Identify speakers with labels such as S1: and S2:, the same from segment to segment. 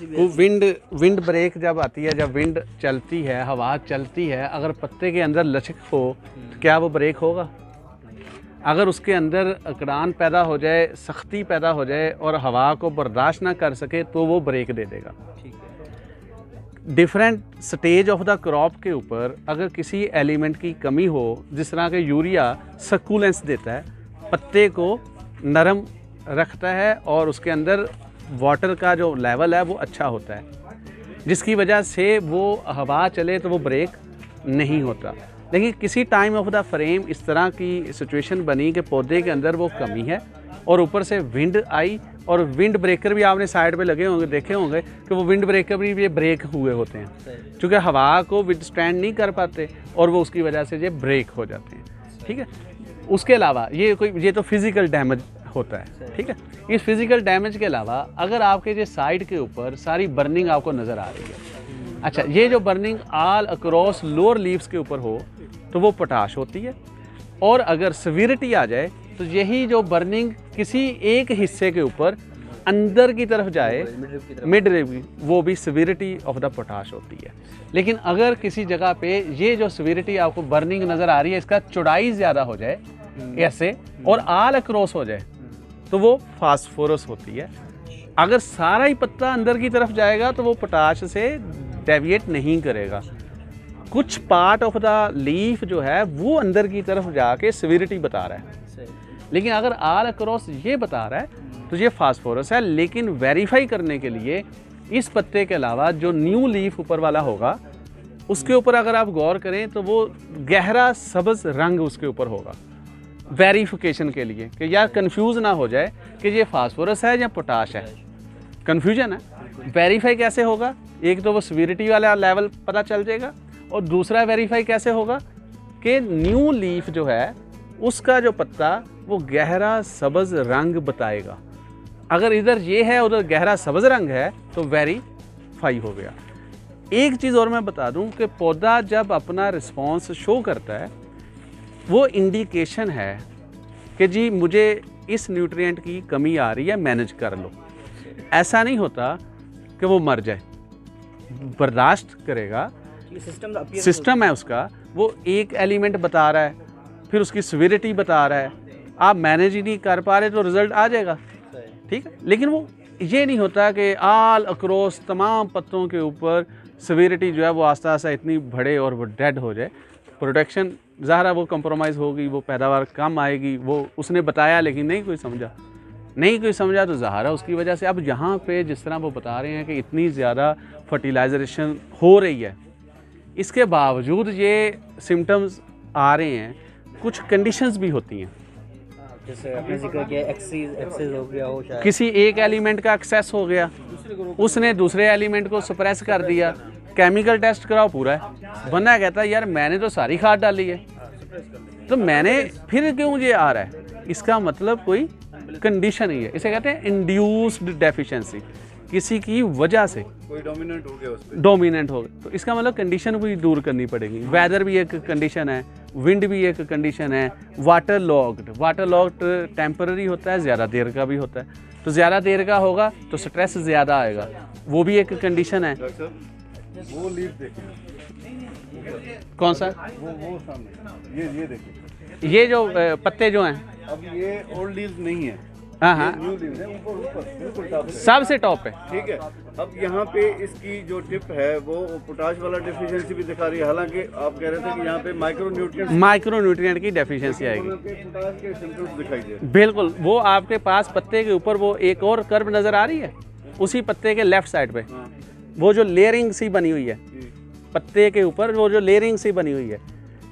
S1: वो wind break जब आती है, जब विंड चलती है, हवा चलती है, अगर पत्ते के अंदर लचक हो तो क्या वो ब्रेक होगा? अगर उसके अंदर अकड़ान पैदा हो जाए, सख्ती पैदा हो जाए और हवा को बर्दाश्त ना कर सके तो वो ब्रेक दे देगा। Different stage of the crop के ऊपर अगर किसी एलिमेंट की कमी हो, जिस तरह के यूरिया सक्यूलेंस देता है, पत्ते को नरम रखता है और उसके अंदर वाटर का जो लेवल है वो अच्छा होता है, जिसकी वजह से वो हवा चले तो वो ब्रेक नहीं होता। लेकिन किसी टाइम ऑफ द फ्रेम इस तरह की सिचुएशन बनी कि पौधे के अंदर वो कमी है और ऊपर से विंड आई, और विंड ब्रेकर भी आपने साइड पे लगे होंगे, देखे होंगे कि वो विंड ब्रेकर भी ये ब्रेक हुए होते हैं, क्योंकि हवा को विदस्टैंड नहीं कर पाते और वो उसकी वजह से ये ब्रेक हो जाते हैं। ठीक है, उसके अलावा ये तो फिज़िकल डैमेज होता है। ठीक है, इस फिज़िकल डैमेज के अलावा अगर आपके ये साइड के ऊपर सारी बर्निंग आपको नज़र आ रही है, अच्छा, ये जो burning all across lower leaves के ऊपर हो तो वो पोटाश होती है। और अगर सिविरिटी आ जाए तो यही जो बर्निंग किसी एक हिस्से के ऊपर अंदर की तरफ जाए, मिड रिब, वो भी सिविरिटी ऑफ द पोटाश होती है। लेकिन अगर किसी जगह पे ये जो सिविरिटी आपको बर्निंग नज़र आ रही है, इसका चौड़ाई ज़्यादा हो जाए ऐसे और आल अक्रॉस हो जाए तो वो फास्फोरस होती है। अगर सारा ही पत्ता अंदर की तरफ जाएगा तो वो पोटाश से डेविएट नहीं करेगा। कुछ पार्ट ऑफ द लीफ जो है वो अंदर की तरफ जाके सिविरिटी बता रहा है, लेकिन अगर आल अक्रॉस ये बता रहा है तो ये फास्फोरस है। लेकिन वेरीफाई करने के लिए इस पत्ते के अलावा जो न्यू लीफ ऊपर वाला होगा उसके ऊपर अगर आप गौर करें तो वो गहरा सब्ज़ रंग उसके ऊपर होगा, वेरिफिकेशन के लिए कि यार कंफ्यूज ना हो जाए कि ये फास्फोरस है या पोटाश है। कंफ्यूजन है। वेरीफाई कैसे होगा? एक तो वो सिविरिटी वाला लेवल पता चल जाएगा, और दूसरा वेरीफाई कैसे होगा कि न्यू लीफ जो है उसका जो पत्ता वो गहरा सब्ज़ रंग बताएगा। अगर इधर ये है उधर गहरा सब्ज़ रंग है तो वेरीफाई हो गया। एक चीज़ और मैं बता दूं कि पौधा जब अपना रिस्पॉन्स शो करता है वो इंडिकेशन है कि जी मुझे इस न्यूट्रिएंट की कमी आ रही है, मैनेज कर लो। ऐसा नहीं होता कि वो मर जाए, बर्दाश्त करेगा। सिस्टम है उसका, वो एक एलिमेंट बता रहा है, फिर उसकी सिविरिटी बता रहा है, आप मैनेज ही नहीं कर पा रहे तो रिजल्ट आ जाएगा। ठीक है, लेकिन वो ये नहीं होता कि आल अक्रॉस तमाम पत्तों के ऊपर सिविरिटी जो है वो आस्ता आस्ता इतनी बढ़े और वो डेड हो जाए। प्रोडक्शन ज़ाहिर वो कंप्रोमाइज़ होगी, वो पैदावार कम आएगी। वो उसने बताया लेकिन नहीं कोई समझा तो ज़ाहिर उसकी वजह से अब यहाँ पे जिस तरह वो बता रहे हैं कि इतनी ज़्यादा फर्टिलाइजेशन हो रही है, इसके बावजूद ये सिम्टम्स आ रहे हैं। कुछ कंडीशंस भी होती हैं,
S2: जैसे आपने जिक्र किया एक्सेस हो गया हो, शायद
S1: किसी एक एलिमेंट का एक्सेस हो गया, उसने दूसरे एलिमेंट को सप्रेस कर दिया। केमिकल टेस्ट कराओ पूरा है, बंदा कहता है यार मैंने तो सारी खाद डाली है तो मैंने फिर क्यों ये आ रहा है? इसका मतलब कोई कंडीशन ही है। इसे कहते हैं इंड्यूस्ड डेफिशिएंसी, किसी की वजह से
S3: कोई डोमिनेंट हो गया उस पे।
S1: डोमिनेंट हो गया तो इसका मतलब कंडीशन भी दूर करनी पड़ेगी। वेदर भी एक कंडीशन है, विंड भी एक कंडीशन है, वाटर लॉग्ड टेम्पररी होता है, ज़्यादा देर का भी होता है। तो ज़्यादा देर का होगा तो स्ट्रेस ज़्यादा आएगा, वो भी एक कंडीशन है।
S3: वो लीफ देखिए,
S1: कौन सा?
S3: वो सामने ये देखिए,
S1: ये जो पत्ते जो हैं,
S3: अब ये ओल्ड लीव्स नहीं है,
S1: हाँ,
S3: न्यू लीव्स है, ऊपर बिल्कुल टॉप पे।
S1: सबसे टॉप पे।
S3: ठीक है, अब यहाँ पे इसकी जो टिप है वो पोटाश वाला डेफिशिएंसी भी दिखा रही है। हालांकि आप कह रहे थे कि यहाँ पे माइक्रो न्यूट्रिएंट
S1: की डेफिशिएंसी आएगी,
S3: पोटाश के सिम्टम्स दिखाई दे रहे हैं।
S1: बिल्कुल। वो आपके पास पत्ते के ऊपर वो एक और कर्व नज़र आ रही है, उसी पत्ते के लेफ्ट साइड पे वो जो लेयरिंग सी बनी हुई है पत्ते के ऊपर, वो जो लेयरिंग सी बनी हुई है,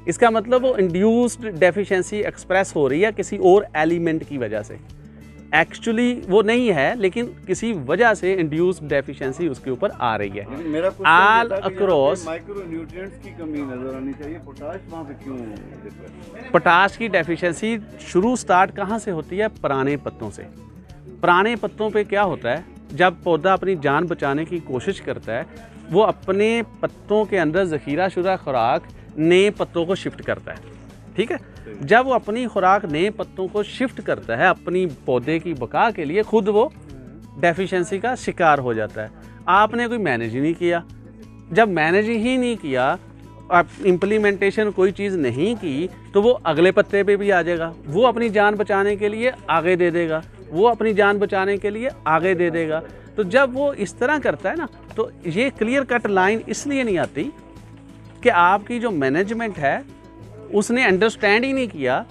S1: इसका मतलब वो इंड्यूस्ड डेफिशिएंसी एक्सप्रेस हो रही है किसी और एलिमेंट की वजह से। एक्चुअली वो नहीं है, लेकिन किसी वजह से इंड्यूस्ड डेफिशिएंसी उसके ऊपर आ रही है। ऑल अक्रॉस
S3: माइक्रो न्यूट्रिएंट्स की कमी नजर आनी चाहिए, पोटाश वहाँ पे क्यों दिख?
S1: पोटाश की डेफिशिएंसी शुरू स्टार्ट कहाँ से होती है? पुराने पत्तों से। पुराने पत्तों पे क्या होता है, जब पौधा अपनी जान बचाने की कोशिश करता है वो अपने पत्तों के अंदर ज़ख़ीरा शुदा खुराक नए पत्तों को शिफ्ट करता है। ठीक है, जब वो अपनी खुराक नए पत्तों को शिफ्ट करता है अपनी पौधे की बका के लिए, खुद वो डेफिशिएंसी का शिकार हो जाता है। आपने कोई मैनेज ही नहीं किया। जब मैनेज ही नहीं किया, आप इम्प्लीमेंटेशन कोई चीज़ नहीं की, तो वो अगले पत्ते पे भी आ जाएगा। वो अपनी जान बचाने के लिए आगे दे देगा, वो अपनी जान बचाने के लिए आगे दे देगा। तो जब वो इस तरह करता है ना, तो ये क्लियर कट लाइन इसलिए नहीं आती कि आपकी जो मैनेजमेंट है उसने अंडरस्टैंड ही नहीं किया।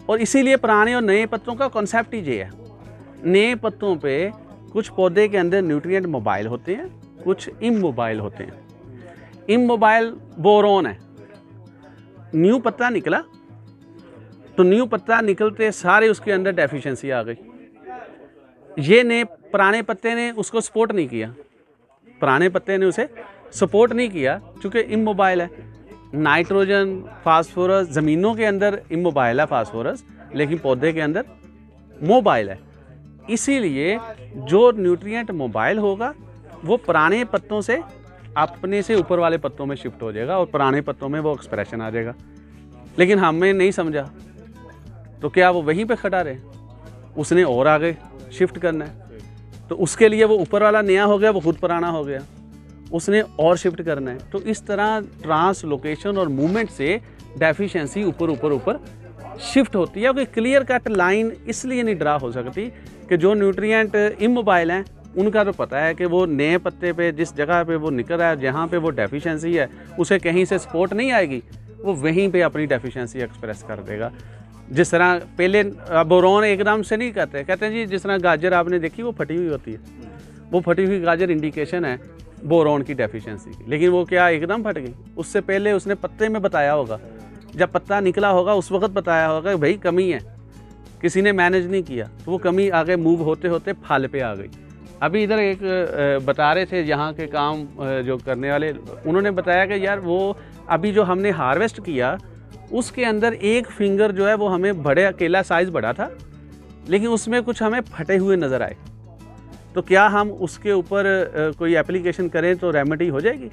S1: और इसीलिए पुराने और नए पत्तों का कॉन्सेप्ट ही ये है। नए पत्तों पे कुछ पौधे के अंदर न्यूट्रिएंट मोबाइल होते हैं, कुछ इमोबाइल होते हैं। इमोबाइल बोरोन है। न्यू पत्ता निकला तो न्यू पत्ता निकलते सारे उसके अंदर डेफिशिएंसी आ गई। ये ने पुराने पत्ते ने उसको सपोर्ट नहीं किया, पुराने पत्ते ने उसे सपोर्ट नहीं किया क्योंकि इमोबाइल है। नाइट्रोजन, फास्फोरस, ज़मीनों के अंदर इमोबाइल है फास्फोरस, लेकिन पौधे के अंदर मोबाइल है। इसीलिए जो न्यूट्रिएंट मोबाइल होगा वो पुराने पत्तों से अपने से ऊपर वाले पत्तों में शिफ्ट हो जाएगा और पुराने पत्तों में वो एक्सप्रेशन आ जाएगा। लेकिन हमें नहीं समझा, तो क्या वो वहीं पे खड़ा रहे? उसने और आगे शिफ्ट करना है, तो उसके लिए वो ऊपर वाला नया हो गया, वो खुद पुराना हो गया, उसने और शिफ्ट करना है। तो इस तरह ट्रांसलोकेशन और मूवमेंट से डेफिशिएंसी ऊपर ऊपर ऊपर शिफ्ट होती है। क्योंकि क्लियर कट लाइन इसलिए नहीं ड्रा हो सकती कि जो न्यूट्रिएंट इमोबाइल हैं उनका तो पता है कि वो नए पत्ते पे जिस जगह पे वो निकल रहा है, जहाँ पे वो डेफिशिएंसी है, उसे कहीं से सपोर्ट नहीं आएगी, वो वहीं पे अपनी डेफिशिएंसी एक्सप्रेस कर देगा। जिस तरह पहले बोरोन एकदम से नहीं कहते हैं जी, जिस तरह गाजर आपने देखी वो फटी हुई होती है, वो फटी हुई गाजर इंडिकेशन है बोरोन की डेफिशिएंसी की। लेकिन वो क्या एकदम फट गई? उससे पहले उसने पत्ते में बताया होगा, जब पत्ता निकला होगा उस वक्त बताया होगा कि भाई कमी है, किसी ने मैनेज नहीं किया, तो वो कमी आगे मूव होते होते फल पे आ गई। अभी इधर एक बता रहे थे यहाँ के काम जो करने वाले, उन्होंने बताया कि यार वो अभी जो हमने हार्वेस्ट किया उसके अंदर एक फिंगर जो है वो हमें बड़े अकेला साइज़ बड़ा था, लेकिन उसमें कुछ हमें फटे हुए नज़र आए। तो क्या हम उसके ऊपर कोई एप्लीकेशन करें तो रेमेडी हो जाएगी?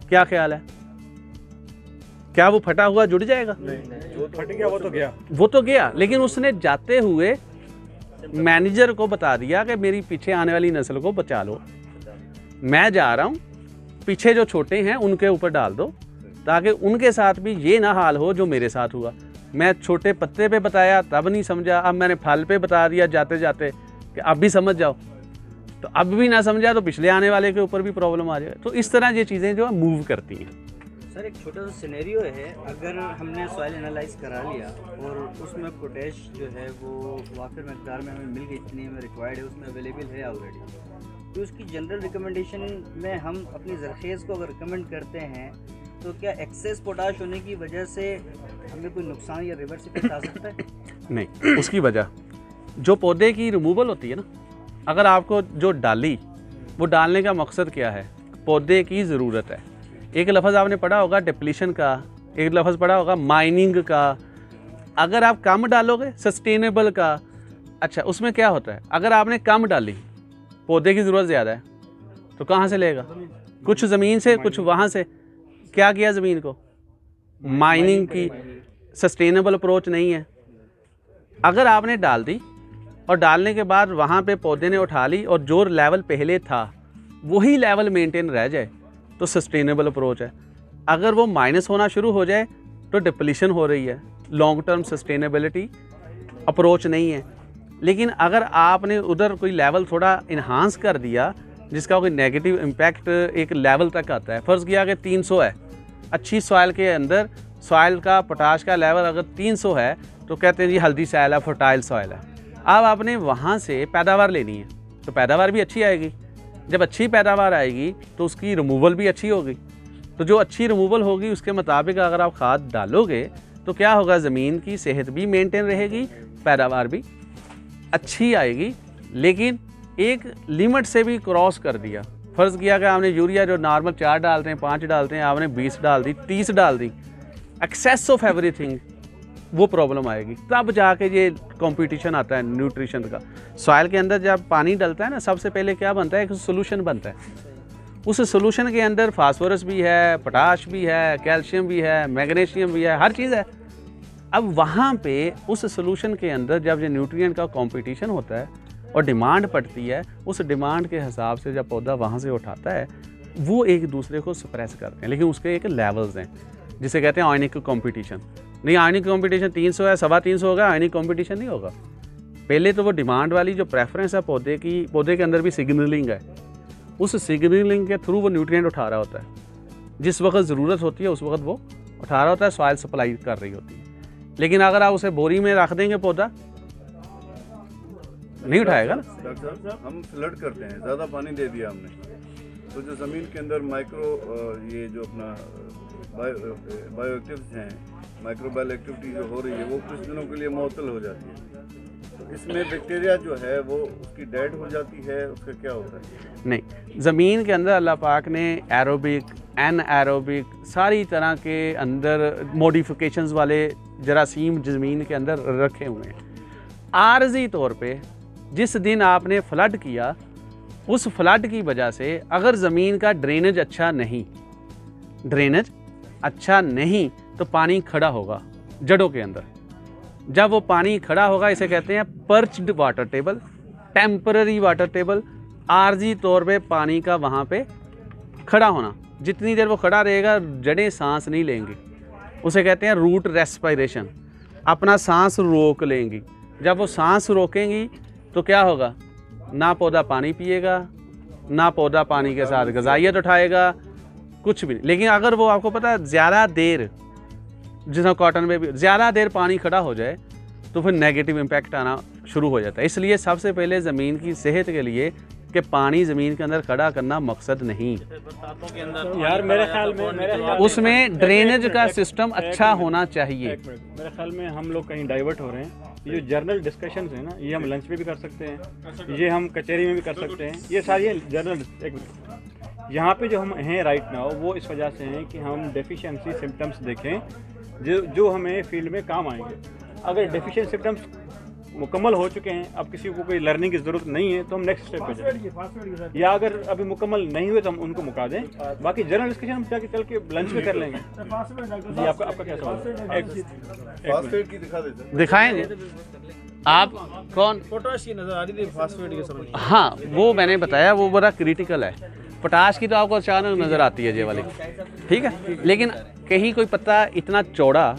S1: क्या ख्याल है? क्या वो फटा हुआ जुड़ जाएगा?
S3: नहीं, वो फट गया, वो तो गया,
S1: लेकिन उसने जाते हुए मैनेजर को बता दिया कि मेरी पीछे आने वाली नस्ल को बचा लो, मैं जा रहा हूँ, पीछे जो छोटे हैं उनके ऊपर डाल दो, ताकि उनके साथ भी ये ना हाल हो जो मेरे साथ हुआ। मैं छोटे पत्ते पे बताया तब नहीं समझा, अब मैंने फल पे बता दिया जाते जाते कि अब भी समझ जाओ, तो अब भी ना समझा तो पिछले आने वाले के ऊपर भी प्रॉब्लम आ जाए। तो इस तरह ये चीज़ें जो है मूव करती हैं।
S2: सर एक छोटा सा सिनेरियो है, अगर हमने सॉइल एनालाइज करा लिया और उसमें पोटेश जो है वो वाक़ई मकदार में हमें मिल गई, इतनी हमें रिक्वायर्ड है, उसमें अवेलेबल है ऑलरेडी, तो उसकी जनरल रिकमेंडेशन में हम अपनी ज़रखेज़ को अगर रिकमेंड करते हैं तो क्या एक्सेस पोटाश होने की वजह से हमें कोई नुकसान या रिवर्स इफेक्ट आ सकता है?
S1: नहीं, उसकी वजह जो पौधे की रिमूवल होती है ना, अगर आपको जो डाली, वो डालने का मकसद क्या है? पौधे की ज़रूरत है। एक लफ्ज़ आपने पढ़ा होगा डिप्लीशन का, एक लफ्ज़ पढ़ा होगा माइनिंग का। अगर आप कम डालोगे सस्टेनेबल का, अच्छा उसमें क्या होता है? अगर आपने कम डाली, पौधे की ज़रूरत ज़्यादा है, तो कहाँ से लेगा? कुछ ज़मीन से, कुछ वहाँ से। क्या किया ज़मीन को? माइनिंग की। सस्टेनेबल अप्रोच नहीं है। अगर आपने डाल दी और डालने के बाद वहाँ पे पौधे ने उठा ली और जो लेवल पहले था वही लेवल मेंटेन रह जाए तो सस्टेनेबल अप्रोच है। अगर वो माइनस होना शुरू हो जाए तो डिप्लीशन हो रही है, लॉन्ग टर्म सस्टेनेबिलिटी अप्रोच नहीं है। लेकिन अगर आपने उधर कोई लेवल थोड़ा इन्हांस कर दिया जिसका कोई नेगेटिव इम्पैक्ट एक लेवल तक आता है, फ़र्ज़ किया कि 300 है, अच्छी सॉइल के अंदर सॉइल का पोटाश का लेवल अगर 300 है तो कहते हैं जी हेल्दी सॉइल है, फर्टाइल सॉइल है। अब आपने वहाँ से पैदावार लेनी है तो पैदावार भी अच्छी आएगी। जब अच्छी पैदावार आएगी तो उसकी रिमूवल भी अच्छी होगी। तो जो अच्छी रिमूवल होगी उसके मुताबिक अगर आप खाद डालोगे तो क्या होगा? ज़मीन की सेहत भी मेंटेन रहेगी, पैदावार भी अच्छी आएगी। लेकिन एक लिमिट से भी क्रॉस कर दिया, फ़र्ज़ किया कि आपने यूरिया जो नॉर्मल 4 डालते हैं, 5 डालते हैं, आपने 20 डाल दी, 30 डाल दी, एक्सेस ऑफ एवरीथिंग, वो प्रॉब्लम आएगी। तब जाके ये कंपटीशन आता है न्यूट्रिशन का। सॉइल के अंदर जब पानी डलता है ना, सबसे पहले क्या बनता है? एक सोल्यूशन बनता है। उस सोल्यूशन के अंदर फास्फोरस भी है, पोटाश भी है, कैल्शियम भी है, मैग्नीशियम भी है, हर चीज़ है। अब वहाँ पे उस सोल्यूशन के अंदर जब ये न्यूट्रिएंट का कंपटीशन होता है और डिमांड पड़ती है, उस डिमांड के हिसाब से जब पौधा वहाँ से उठाता है वो एक दूसरे को सप्रेस करते हैं, लेकिन उसके एक लेवल्स हैं जिसे कहते हैं आयनिक कंपटीशन। नहीं, आयनिक कंपटीशन 300 है, 350 होगा, आयनिक कंपटीशन नहीं होगा। पहले तो वो डिमांड वाली जो प्रेफरेंस है पौधे की, पौधे के अंदर भी सिग्नलिंग है, उस सिग्नलिंग के थ्रू वो न्यूट्रिएंट उठा रहा होता है। जिस वक्त ज़रूरत होती है उस वक्त वो उठा रहा होता है, सॉइल सप्लाई कर रही होती है। लेकिन अगर आप उसे बोरी में रख देंगे पौधा नहीं उठाएगा ना।
S3: डॉक्टर साहब, हम फ्लड करते हैं, ज़्यादा पानी दे दिया हमने, तो जो ज़मीन के अंदर माइक्रो ये जो अपना बायो एक्टिव्स हैं, माइक्रोबायल एक्टिविटी जो हो रही है वो कुछ दिनों के लिए मुअत्तल हो जाती है। तो इसमें बैक्टीरिया जो है वो उसकी डेड हो जाती है, उसका क्या होता है?
S1: नहीं, ज़मीन के अंदर अल्लाह पाक ने एरोबिक, एनएरोबिक सारी तरह के अंदर मॉडिफिकेशंस वाले जरासीम ज़मीन के अंदर रखे हुए हैं। आर्जी तौर पे जिस दिन आपने फ्लड किया, उस फ्लड की वजह से अगर ज़मीन का ड्रेनेज अच्छा नहीं तो पानी खड़ा होगा जड़ों के अंदर। जब वो पानी खड़ा होगा इसे कहते हैं perched water table, temporary water table, आर्जी तौर पे पानी का वहाँ पे खड़ा होना। जितनी देर वो खड़ा रहेगा जड़ें सांस नहीं लेंगी, उसे कहते हैं रूट रेस्पिरेशन, अपना सांस रोक लेंगी। जब वो सांस रोकेंगी तो क्या होगा, ना पौधा पानी पिएगा, ना पौधा पानी के साथ ग़िज़ाइयत उठाएगा, कुछ भी नहीं। लेकिन अगर वो आपको पता है ज़्यादा देर, जिस कॉटन में भी ज़्यादा देर पानी खड़ा हो जाए तो फिर नेगेटिव इम्पैक्ट आना शुरू हो जाता है। इसलिए सबसे पहले ज़मीन की सेहत के लिए कि पानी ज़मीन के अंदर खड़ा करना मकसद नहीं,
S4: यार मेरे ख्याल में
S1: उसमें ड्रेनेज का सिस्टम अच्छा होना चाहिए।
S4: मेरे ख्याल में हम लोग कहीं डाइवर्ट हो रहे हैं। ये जो जर्नल डिस्कशन है ना, ये हम लंच में भी कर सकते हैं, ये हम कचहरी में भी कर सकते हैं, ये सारी जर्नल। एक यहाँ पे जो हम हैं राइट नाउ वो इस वजह से हैं कि हम डेफिशिएंसी सिम्टम्स देखें जो हमें फील्ड में काम आएंगे। अगर डेफिशिएंट सिम्टम्स मुकम्मल हो चुके हैं, अब किसी को कोई लर्निंग की ज़रूरत नहीं है तो हम नेक्स्ट स्टेप पे जाएं, या अगर अभी मुकम्मल नहीं हुए तो हम उनको मुका दें। बाकी जनरल डिस्कशन हम जाके चल के लंच में कर लेंगे। जी आपका क्या सवाल है?
S3: फास्फेट की दिखा देते,
S1: दिखाएंगे आप कौन?
S5: पोटाश की नजर आ रही थी, फास्फेट की समझ।
S1: हाँ, वो मैंने बताया वो बड़ा क्रिटिकल है। पोटाश की तो आपको अचानक नज़र आती है ये वाली, ठीक है। लेकिन कहीं कोई पत्ता इतना चौड़ा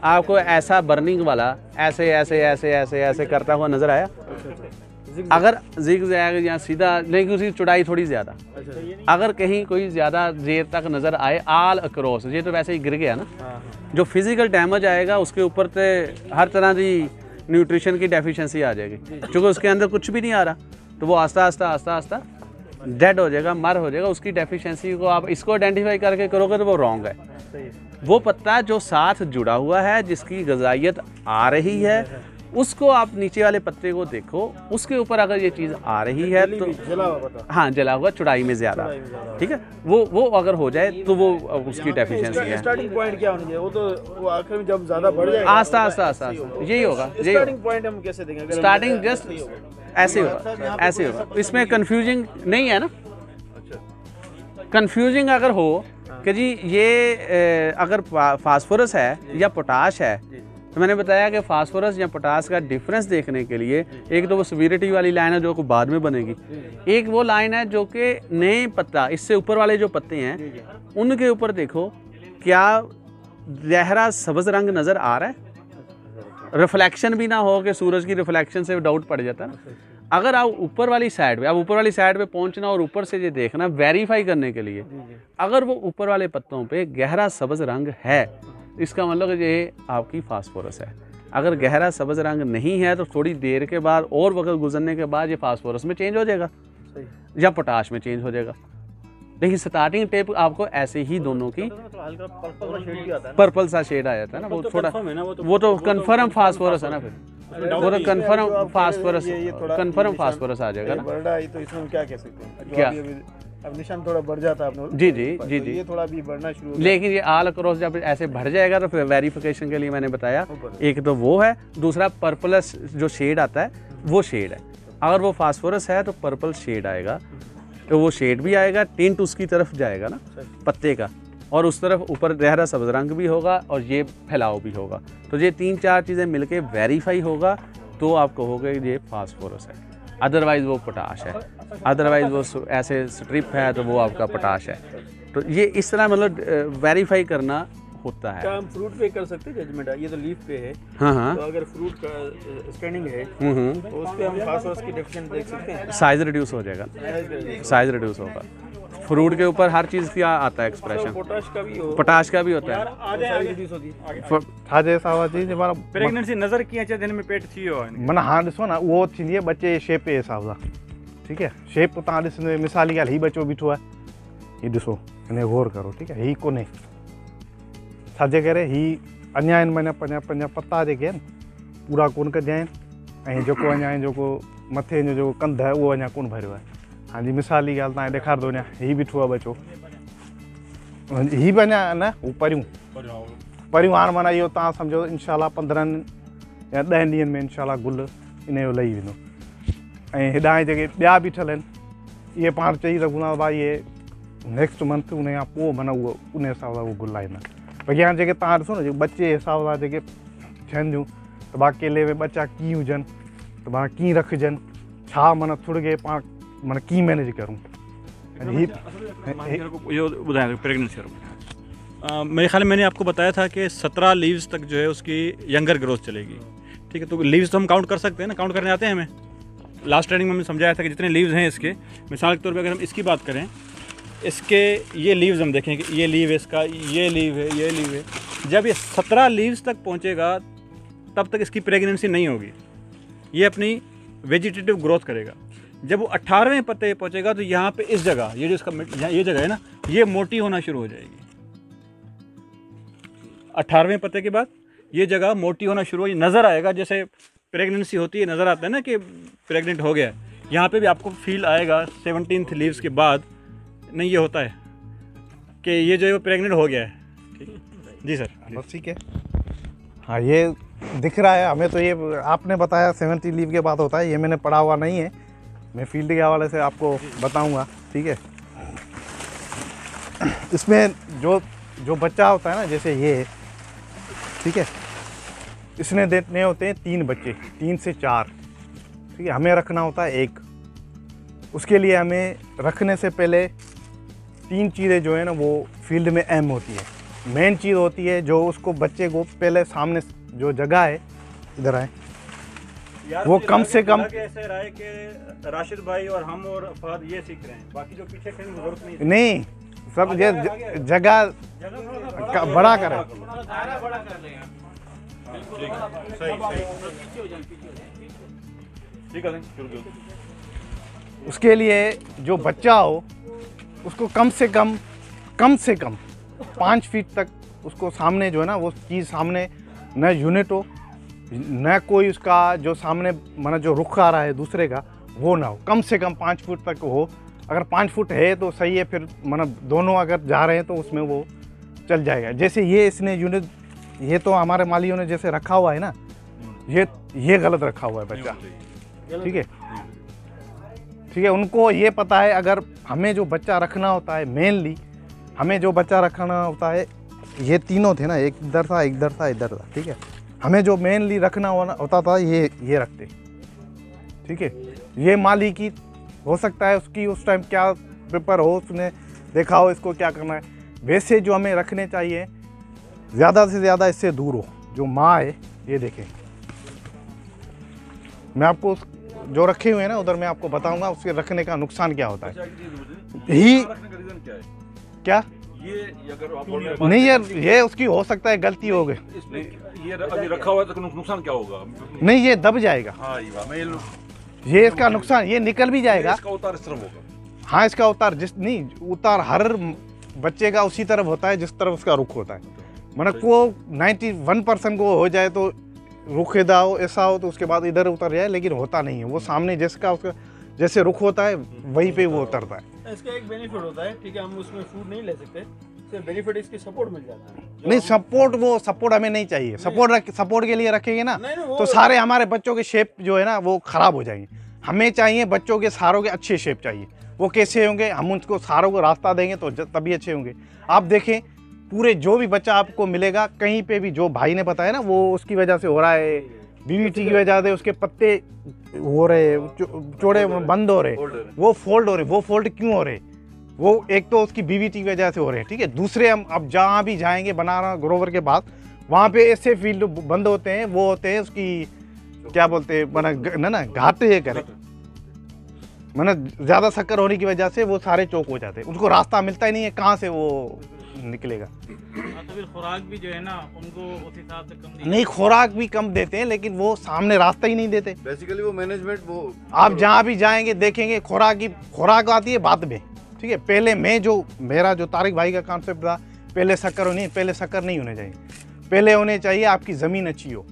S1: आपको ऐसा बर्निंग वाला ऐसे ऐसे ऐसे ऐसे ऐसे करता हुआ नज़र आया? अगर जिग जैग या सीधा, लेकिन उसकी चौड़ाई थोड़ी ज़्यादा। अगर कहीं कोई ज़्यादा देर तक नज़र आए आल अक्रॉस, ये तो वैसे ही गिर गया ना, जो फिज़िकल डैमेज आएगा उसके ऊपर तो हर तरह की न्यूट्रिशन की डेफिशिएंसी आ जाएगी, क्योंकि उसके अंदर कुछ भी नहीं आ रहा, तो वो आस्ता आस्ता डेड हो जाएगा, मर हो जाएगा। उसकी डेफिशिएंसी को आप इसको आइडेंटिफाई करके करोगे तो वो रॉन्ग है। वो पत्ता जो साथ जुड़ा हुआ है, जिसकी ग़िज़ाइयत आ रही है, उसको आप नीचे वाले पत्ते को देखो, उसके ऊपर अगर ये चीज़ आ रही है तो
S5: जला हुआ पता,
S1: हाँ जला हुआ, चौड़ाई में ज़्यादा, ठीक है, वो अगर हो जाए तो वो उसकी डेफिशिएंसी है।
S5: स्टार्टिंग पॉइंट क्या होना चाहिए? वो तो वो आखिर में जब ज़्यादा बढ़ जाएगा
S1: आस्ता यही होगा।
S5: स्टार्टिंग पॉइंट हम कैसे देंगे?
S1: स्टार्टिंग जस्ट ऐसे होगा, ऐसे होगा। इसमें कंफ्यूजिंग नहीं है ना। कंफ्यूजिंग अगर हो कि जी ये अगर फास्फोरस है या पोटाश है, तो मैंने बताया कि फास्फोरस या पोटाश का डिफरेंस देखने के लिए एक तो वो सिविरिटी वाली लाइन है जो को बाद में बनेगी, एक वो लाइन है जो कि नए पत्ता, इससे ऊपर वाले जो पत्ते हैं उनके ऊपर देखो क्या गहरा सब्ज़ रंग नज़र आ रहा है। रिफ्लेक्शन भी ना हो कि सूरज की रिफ्लेक्शन से डाउट पड़ जाता है ना। अगर आप ऊपर वाली साइड पे, आप ऊपर वाली साइड पे पहुंचना और ऊपर से ये देखना वेरीफाई करने के लिए, अगर वो ऊपर वाले पत्तों पे गहरा सब्ज़ रंग है, इसका मतलब ये आपकी फास्फोरस है। अगर गहरा सब्ज़ रंग नहीं है तो थोड़ी देर के बाद और वक्त गुजरने के बाद ये फास्फोरस में चेंज हो जाएगा या पोटाश में चेंज हो जाएगा। लेकिन स्टार्टिंग टेप आपको ऐसे ही दोनों की पर्पल सा शेड आ जाता है ना, वो थोड़ा, वो तो कन्फर्म फास्फोरस है ना, फिर वो तो कन्फर्म फास्फोरस आ जाएगा ना।
S5: तो इसमें क्या कह सकते हैं?
S1: क्या
S5: अब निशान थोड़ा बढ़ जाता है आपने,
S1: जी,
S5: ये थोड़ा भी बढ़ना शुरू,
S1: लेकिन ये आल क्रॉस जब ऐसे बढ़ जाएगा तो फिर वेरिफिकेशन के लिए मैंने बताया, एक तो वो है, दूसरा पर्पलस जो शेड आता है वो शेड है। अगर वो फास्फोरस है तो पर्पल शेड आएगा, तो वो शेड भी आएगा, टिंट उसकी तरफ जाएगा ना पत्ते का, और उस तरफ ऊपर गहरा सब्ज़ रंग भी होगा और ये फैलाव भी होगा। तो ये 3-4 चीज़ें मिलके वेरीफाई होगा तो आप कहोगे ये फास्फोरस है। अदरवाइज़ वो पोटाश है, अदरवाइज़ वो ऐसे स्ट्रिप है तो वो आपका पोटाश है। तो ये इस तरह मतलब वेरीफाई करना होता है।
S5: क्या हम फ्रूट पे कर सकते हैं जजमेंट? ये तो लीफ पे है,
S1: हाँ हाँ।
S5: तो अगर फ्रूट का स्टैंडिंग है तो उस पे हम फास्फोरस की डेफिशिएंसी देख सकते हैं।
S1: साइज़ रिड्यूस हो जाएगा, साइज़ रिड्यूस होगा। फ्रूट के ऊपर हर चीज़ का आता है एक्सप्रेशन।
S5: पोटाश का भी हो,
S1: पोटाश का भी होता है।
S5: साइज रिड्यूस होती है।
S6: छाजे सावा जी हमारा
S4: प्रेगनेंसी नज़र कीअं अचे दिन में पेट थी वियो आहे।
S6: माना हाँ ॾिसो न उहो थींदी आहे बचे शेप जे हिसाब सां, ठीकु आहे। शेप तव्हां ॾिसंदो मिसाली ॻाल्हि, हीउ बचो बीठो आहे, हीउ ॾिसो हिन गौर करो, ठीकु आहे। हीउ कोन्हे, छाजे करे हीउ अञा आहिनि माना पंहिंजा पत्ता जेके आहिनि पूरा कोन कढिया आहिनि, ऐं जेको अञा जेको मथे जो जेको कंध आहे उहो अञा कोन भरियो आहे। हाँ जी मिसाली ॻाल्हि तव्हां ॾेखारींदो अञा हीउ बीठो आहे बचो, हीउ बि अञा न हू परियूं हाणे माना इहो तव्हां सम्झो इनशाला 15 या 10 ॾींहंनि में इनशाला गुल इन जो लही वेंदो। ऐं हेॾां जेके ॿिया बीठल आहिनि इहे पाण चई सघूं था भाई इहे नेक्स्ट मंथ उन खां पोइ माना उहो उन हिसाब सां उहो गुल लाहींदा। बाक़ी हाणे जेके तव्हां ॾिसो न बचे जे हिसाब सां जेके थियनि थियूं त भाई केले में ॿचा कीअं हुजनि, त भाई कीअं रखिजनि, छा माना थोरे पाण माना कीअं मैनेज करूँ।
S4: प्रेगनेंसी मेरे ख्याल में मैंने आपको बताया था कि 17 लीव्स तक जो है उसकी यंगर ग्रोथ चलेगी, ठीक है। तो लीव्स तो हम काउंट कर सकते हैं ना, काउंट करने आते हैं हमें। लास्ट ट्रेनिंग में हमने समझाया था कि जितने लीव्स हैं इसके, मिसाल के तौर पे अगर हम इसकी बात करें, इसके ये लीव्स हम देखें कि ये लीव है इसका, ये लीव है, ये लीव है। जब ये 17 लीव्स तक पहुँचेगा तब तक इसकी प्रेगनेंसी नहीं होगी, ये अपनी वेजिटेटिव ग्रोथ करेगा। जब वो 18वें पत्ते पे पहुँचेगा तो यहाँ पे इस जगह ये जो इसका ये जगह है ना, ये मोटी होना शुरू हो जाएगी। 18वें पत्ते के बाद ये जगह मोटी होना शुरू हो, नज़र आएगा जैसे प्रेगनेंसी होती है, नज़र आता है ना कि प्रेग्नेंट हो गया है। यहाँ पे भी आपको फील आएगा 17th लीव्स के बाद, नहीं ये होता है कि ये जो है वो प्रेग्नेंट हो गया है, ठीक जी सर।
S6: बस ठीक है, हाँ ये दिख रहा है हमें। तो ये आपने बताया 70 लीव के बाद होता है, ये मैंने पढ़ा हुआ नहीं है, मैं फील्ड के हवाले से आपको बताऊंगा, ठीक है। इसमें जो बच्चा होता है ना, जैसे ये, ठीक है, इसने देने होते हैं 3 बच्चे, 3 से 4, ठीक है। हमें रखना होता है 1। उसके लिए हमें रखने से पहले 3 चीज़ें जो है ना वो फील्ड में अहम होती है। मेन चीज़ होती है जो उसको बच्चे को पहले सामने जो जगह है, इधर आए, वो कम से कम
S4: ऐसे रहा है कि राशिद भाई और हम और फहद ये सीख रहे हैं, बाकी जो पीछे खड़े हैं जरूरत नहीं,
S6: सब ये जगह बड़ा करें। उसके लिए जो बच्चा हो उसको कम से कम 5 फीट तक उसको सामने जो है ना वो चीज़ सामने न यूनिट हो, न कोई उसका जो सामने माना जो रुख आ रहा है दूसरे का वो ना हो, कम से कम 5 फुट तक हो। अगर 5 फुट है तो सही है, फिर माना दोनों अगर जा रहे हैं तो उसमें वो चल जाएगा। जैसे ये इसने यूनिट, ये तो हमारे मालियों ने जैसे रखा हुआ है ना, ये गलत रखा हुआ है बच्चा, ठीक है, ठीक है। उनको ये पता है अगर हमें जो बच्चा रखना होता है, मेनली हमें जो बच्चा रखना होता है, ये तीनों थे ना, एक इधर था, एक इधर था, इधर था, ठीक है। हमें जो मेनली रखना होता था ये रखते, ठीक है। ये माली की हो सकता है उसकी उस टाइम क्या पेपर हो, उसने देखा हो इसको क्या करना है। वैसे जो हमें रखने चाहिए ज़्यादा से ज़्यादा इससे दूर हो। जो माँ है, ये देखें, मैं आपको जो रखे हुए हैं ना उधर मैं आपको बताऊंगा उसके रखने का नुकसान क्या होता है। ही क्या नहीं यार, ये उसकी हो सकता है गलती हो गई,
S7: ये अभी रखा हुआ है तो नुकसान क्या होगा?
S6: नहीं ये दब जाएगा,
S7: हाँ
S6: ये इसका नुकसान, ये निकल भी जाएगा।
S7: इसका उतार इस तरफ होगा।
S6: हाँ इसका उतार उतार हर बच्चे का उसी तरफ होता है जिस तरफ उसका रुख होता है। मतलब को 91% को हो जाए तो रुख इधर हो, ऐसा हो तो उसके बाद इधर उतर जाए, लेकिन होता नहीं है। वो सामने जिसका उसका जैसे रुख होता है वहीं पे वो उतरता है।
S5: इसका एक बेनिफिट होता है, ठीक है, हम उसमें फूड नहीं ले सकते, इससे बेनिफिट इसकी सपोर्ट मिल जाता है।
S6: नहीं सपोर्ट हमें नहीं चाहिए। सपोर्ट के लिए रखेंगे ना तो सारे हमारे बच्चों के शेप जो है ना वो खराब हो जाएंगे। हमें चाहिए बच्चों के सारों के अच्छे शेप चाहिए। वो कैसे होंगे, हम उनको सारों को रास्ता देंगे तो तभी अच्छे होंगे। आप देखें पूरे जो भी बच्चा आपको मिलेगा कहीं पे भी, जो भाई ने बताया ना वो उसकी वजह से हो रहा है बीवीटी की वजह से उसके पत्ते हो रहे, चौड़े बंद हो रहे, वो फोल्ड हो रहे। वो फोल्ड क्यों हो रहे? वो एक तो उसकी बीवीटी की वजह से हो रहे हैं, ठीक है। दूसरे हम अब जहाँ भी जाएंगे बनाना ग्रोवर के बाद, वहाँ पे ऐसे फील्ड बंद होते हैं, वो होते हैं उसकी क्या बोलते हैं ना घाटे करे, ज़्यादा शक्कर होने की वजह से वो सारे चौक हो जाते हैं, उनको रास्ता मिलता ही नहीं है कहाँ से वो निकलेगा।
S5: तो फिर खुराक भी जो है ना उनको उस हिसाब से कम
S6: नहीं, खुराक भी कम देते हैं, लेकिन वो सामने रास्ता ही नहीं देते।
S3: बेसिकली वो मैनेजमेंट, वो
S6: आप जहाँ भी जाएंगे देखेंगे खुराक आती है बाद में, ठीक है। पहले मेरा जो तारिक भाई का कॉन्सेप्ट था, पहले शक्कर नहीं होने चाहिए। पहले होने चाहिए आपकी ज़मीन अच्छी हो,